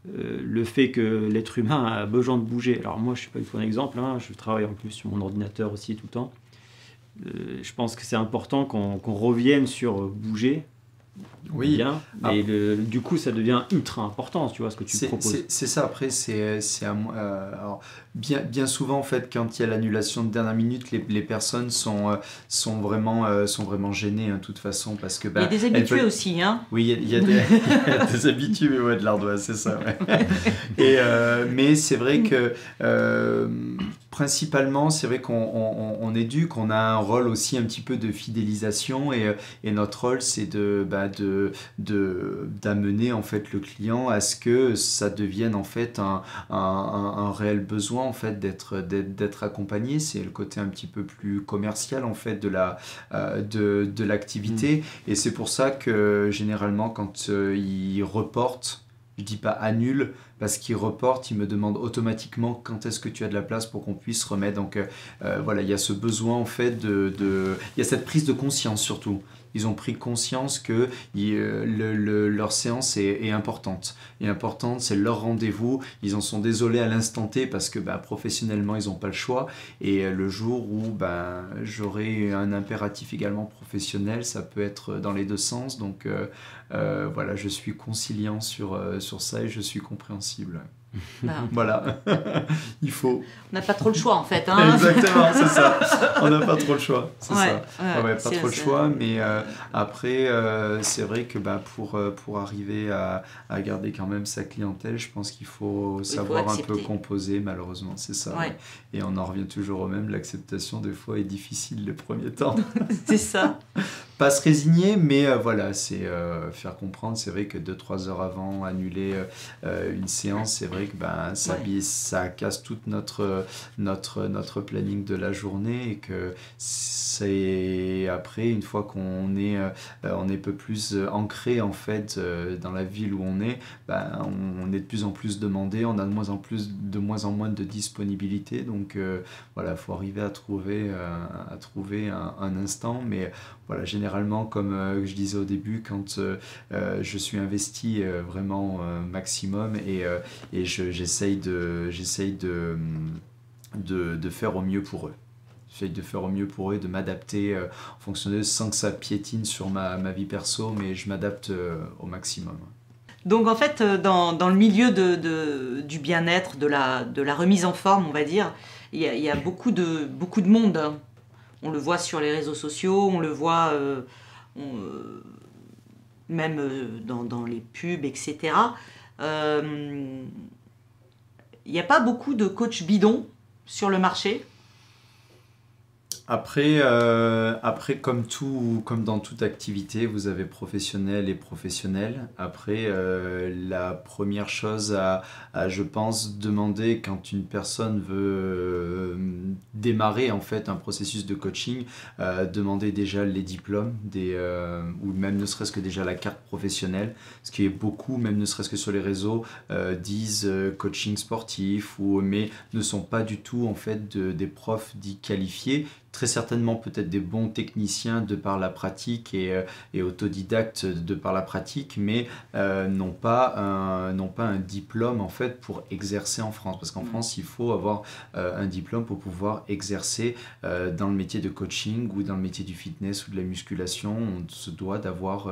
le fait que l'être humain a besoin de bouger. Alors moi, je suis pas du tout un exemple, je travaille en plus sur mon ordinateur aussi tout le temps. Je pense que c'est important qu'on revienne sur bouger. Oui. Bien, mais du coup ça devient ultra important, tu vois, ce que tu proposes. C'est ça. Après, c'est à moi. Alors, bien souvent, en fait, quand il y a l'annulation de dernière minute, les personnes sont vraiment gênées, hein, de toute façon, parce que... il y a des habitués aussi, hein. Oui, il y a des habitués, mais ouais, de l'ardoise, c'est ça, ouais. Mais c'est vrai que... principalement, c'est vrai qu'on éduque, on a un rôle aussi un petit peu de fidélisation et notre rôle, c'est d'amener en fait le client à ce que ça devienne en fait un réel besoin en fait d'être accompagné. C'est le côté un petit peu plus commercial en fait de l'activité et c'est pour ça que généralement quand ils reportent, je dis pas annule, parce qu'ils reportent, ils me demandent automatiquement quand est-ce que tu as de la place pour qu'on puisse remettre. Donc voilà, il y a ce besoin en fait il y a cette prise de conscience surtout. Ils ont pris conscience que leur séance est importante. Et importante, c'est leur rendez-vous. Ils en sont désolés à l'instant T parce que professionnellement, ils n'ont pas le choix. Et le jour où j'aurai un impératif également professionnel, ça peut être dans les deux sens. Donc voilà, je suis conciliant sur ça et je suis compréhensible. Voilà, il faut. On n'a pas trop le choix en fait. Hein. Exactement, c'est ça. On n'a pas trop le choix. C'est ça. Pas trop le choix, mais après, c'est vrai que pour arriver à garder quand même sa clientèle, je pense qu'il faut savoir un peu composer, malheureusement, c'est ça. Ouais. Et on en revient toujours au même, l'acceptation des fois est difficile les premiers temps. C'est ça. Pas se résigner, mais voilà, c'est faire comprendre. C'est vrai que 2-3 heures avant, annuler une séance, c'est vrai que ça casse tout notre planning de la journée et que c'est après, une fois qu'on est un peu plus ancré en fait dans la ville où on est, on est de plus en plus demandé, on a de moins en moins de disponibilité, donc voilà, il faut arriver à trouver un instant, mais voilà, généralement, comme je disais au début, quand je suis investi vraiment maximum et j'essaye de faire au mieux pour eux. J'essaye de faire au mieux pour eux, de m'adapter en fonction d'eux, sans que ça piétine sur ma vie perso, mais je m'adapte au maximum. Donc en fait, dans le milieu du bien-être, de la remise en forme, on va dire, il y a beaucoup de monde, hein. On le voit sur les réseaux sociaux, on le voit même dans les pubs, etc. Il n'y a pas beaucoup de coachs bidons sur le marché. Après, comme dans toute activité, vous avez professionnel et professionnel. Après, la première chose à, je pense, demander quand une personne veut démarrer en fait un processus de coaching, demander déjà les diplômes, ou même ne serait-ce que déjà la carte professionnelle, ce qui est beaucoup, même ne serait-ce que sur les réseaux, disent coaching sportif, mais ne sont pas du tout en fait des profs dits qualifiés. Très certainement peut-être des bons techniciens de par la pratique et autodidactes de par la pratique, mais n'ont pas un diplôme en fait pour exercer en France. Parce qu'en France, il faut avoir un diplôme pour pouvoir exercer dans le métier de coaching ou dans le métier du fitness ou de la musculation. On se doit d'avoir,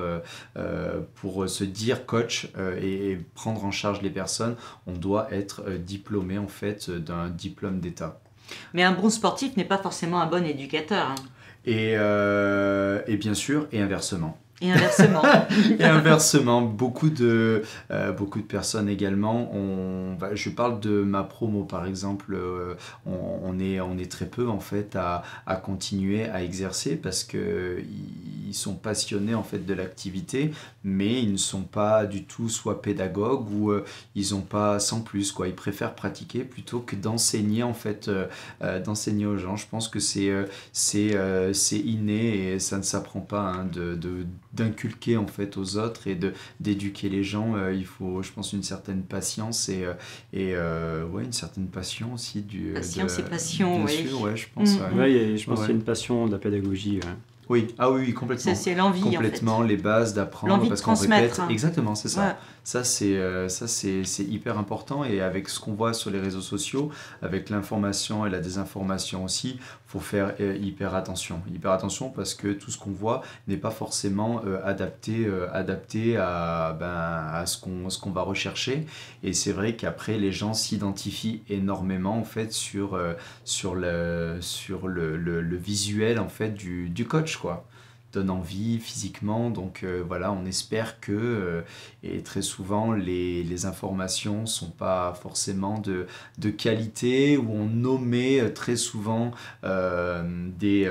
pour se dire coach et prendre en charge les personnes, on doit être diplômé en fait d'un diplôme d'État. Mais un bon sportif n'est pas forcément un bon éducateur. Hein. Et bien sûr, et inversement. Et inversement. Et inversement, beaucoup de personnes également. Je parle de ma promo par exemple. On est très peu en fait à continuer à exercer parce que ils sont passionnés en fait de l'activité, mais ils ne sont pas du tout soit pédagogues ou ils n'ont pas sans plus quoi. Ils préfèrent pratiquer plutôt que d'enseigner en fait, d'enseigner aux gens. Je pense que c'est inné et ça ne s'apprend pas hein, d'inculquer en fait aux autres et d'éduquer les gens. Il faut, je pense, une certaine patience et une certaine passion aussi. Patience et passion, bien oui. sûr, ouais, je pense. Je pense qu'il y a une passion de la pédagogie. Ouais. Oui, ah oui, complètement. C'est l'envie, complètement, en fait. les bases d'apprendre, L'envie de parce qu'on transmettre, répète. hein. Exactement, c'est ça. Ouais. Ça, c'est hyper important. Et avec ce qu'on voit sur les réseaux sociaux, avec l'information et la désinformation aussi, faut faire hyper attention. Hyper attention parce que tout ce qu'on voit n'est pas forcément adapté à ce qu'on va rechercher. Et c'est vrai qu'après, les gens s'identifient énormément en fait sur le visuel en fait du coach, quoi. Donne envie physiquement, donc voilà, on espère que et très souvent les informations sont pas forcément de qualité, où on nommait très souvent des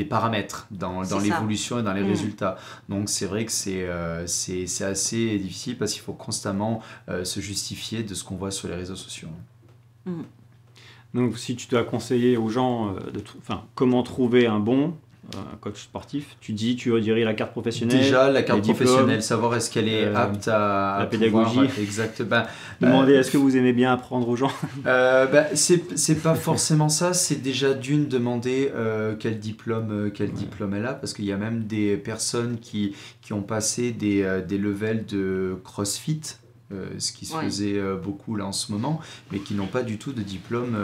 paramètres dans l'évolution et dans les résultats. Donc c'est vrai que c'est assez difficile parce qu'il faut constamment se justifier de ce qu'on voit sur les réseaux sociaux. Donc si tu dois conseiller aux gens comment trouver un bon coach sportif, tu dirais la carte professionnelle. Déjà, la carte professionnelle, diplômes, savoir est-ce qu'elle est apte à la pédagogie. Exactement. Demander est-ce que vous aimez bien apprendre aux gens. C'est pas forcément ça, c'est déjà d'une demander quel diplôme elle a, parce qu'il y a même des personnes qui ont passé des levels de CrossFit. Ce qui se faisait beaucoup là en ce moment, mais qui n'ont pas du tout de diplôme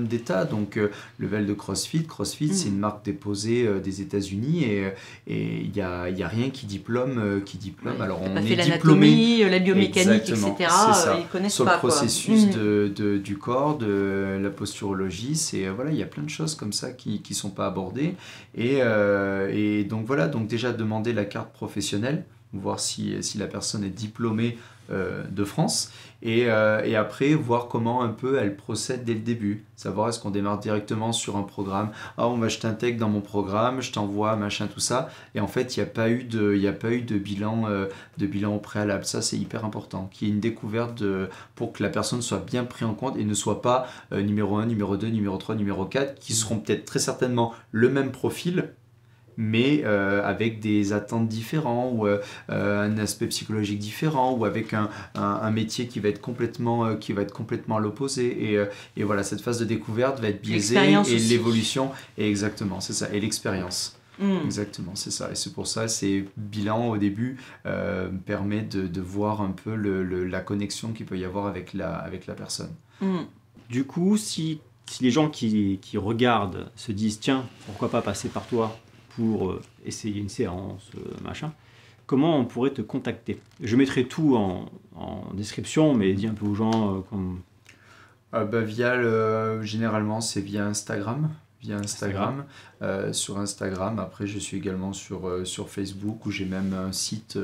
d'État. Donc, level de CrossFit, c'est une marque déposée des États-Unis et il n'y a rien qui diplôme. Ouais, alors, on est fait diplômé. l'anatomie, la biomécanique, Exactement, etc. Ils connaissent sur pas. Le processus du corps, de la posturologie, voilà, il y a plein de choses comme ça qui ne sont pas abordées. Et donc, voilà, donc déjà demander la carte professionnelle, voir si la personne est diplômée de France et après voir comment un peu elle procède dès le début, savoir est-ce qu'on démarre directement sur un programme, je t'intègre dans mon programme, je t'envoie machin tout ça, et en fait il n'y a pas eu de bilan au préalable. Ça c'est hyper important, qu'il y ait une découverte pour que la personne soit bien prise en compte et ne soit pas numéro 1, numéro 2, numéro 3, numéro 4 qui seront peut-être très certainement le même profil, mais avec des attentes différentes ou un aspect psychologique différent, ou avec un métier qui va être complètement à l'opposé, et voilà, cette phase de découverte va être biaisée, et l'évolution, et exactement, c'est ça, et l'expérience. Exactement, c'est ça, et c'est pour ça, ces bilans au début permet de voir un peu la connexion qu'il peut y avoir avec la personne. Du coup, si les gens qui regardent se disent tiens, pourquoi pas passer par toi pour essayer une séance, machin, comment on pourrait te contacter? Je mettrai tout en description, mais dis un peu aux gens généralement c'est via Instagram. Sur Instagram, après je suis également sur Facebook, où j'ai même un site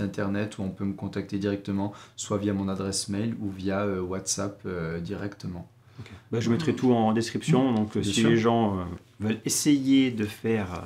internet où on peut me contacter directement, soit via mon adresse mail ou via WhatsApp directement. Okay. Je mettrai tout en description, donc si les gens veulent essayer de faire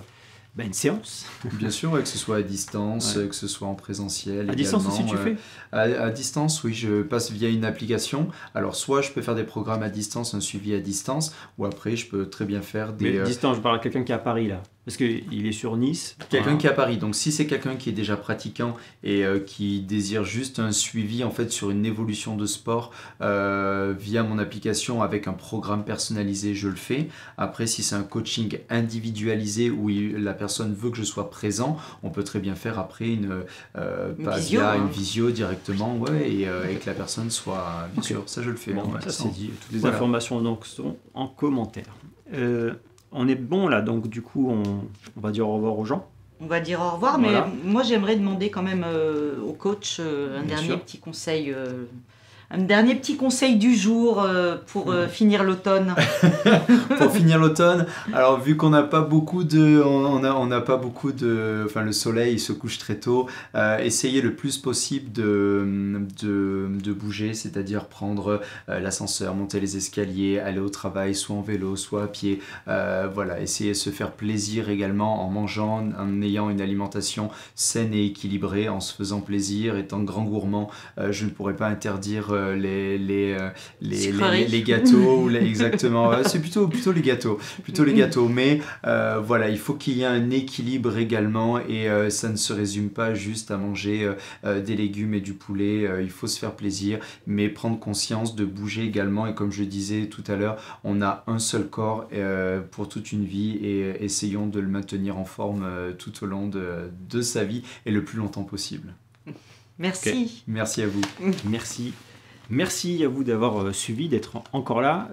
une séance. Bien sûr, que ce soit à distance, que ce soit en présentiel. À distance aussi tu fais ? À distance, oui, je passe via une application. Alors, soit je peux faire des programmes à distance, un suivi à distance, ou après, je peux très bien faire des... Mais distance, je parle à quelqu'un qui est à Paris, là. Parce qu'il est sur Nice. Quelqu'un qui est à Paris. Donc, si c'est quelqu'un qui est déjà pratiquant et qui désire juste un suivi, en fait, sur une évolution de sport via mon application avec un programme personnalisé, je le fais. Après, si c'est un coaching individualisé où la personne veut que je sois présent, on peut très bien faire après une visio directement, et que la personne soit... Bien sûr, ça je le fais. Bon, ça c'est dit. Toutes les informations donc sont en commentaire. On est bon là, donc du coup on va dire au revoir aux gens. On va dire au revoir, mais moi j'aimerais demander quand même au coach un dernier petit conseil du jour pour finir l'automne. Pour finir l'automne, alors vu qu'on n'a pas beaucoup de... Enfin, le soleil il se couche très tôt, essayez le plus possible de bouger, c'est-à-dire prendre l'ascenseur, monter les escaliers, aller au travail, soit en vélo, soit à pied. Essayez de se faire plaisir également en mangeant, en ayant une alimentation saine et équilibrée, en se faisant plaisir, étant grand gourmand. Je ne pourrais pas interdire les gâteaux ou exactement. C'est plutôt les gâteaux, mais voilà, il faut qu'il y ait un équilibre également et ça ne se résume pas juste à manger des légumes et du poulet. Il faut se faire plaisir, mais prendre conscience de bouger également. Et comme je le disais tout à l'heure, on a un seul corps pour toute une vie et essayons de le maintenir en forme tout au long de sa vie et le plus longtemps possible. Merci. Okay. Merci à vous. Merci à vous d'avoir suivi, d'être encore là.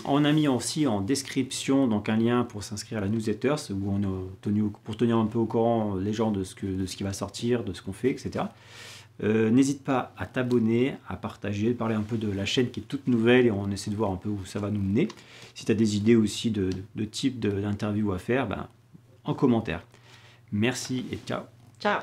On a mis aussi en description donc un lien pour s'inscrire à la newsletter où on a pour tenir un peu au courant les gens de ce qui va sortir, de ce qu'on fait, etc. N'hésite pas à t'abonner, à partager, de parler un peu de la chaîne qui est toute nouvelle et on essaie de voir un peu où ça va nous mener. Si tu as des idées aussi de type d'interview à faire, en commentaire. Merci et ciao. Ciao.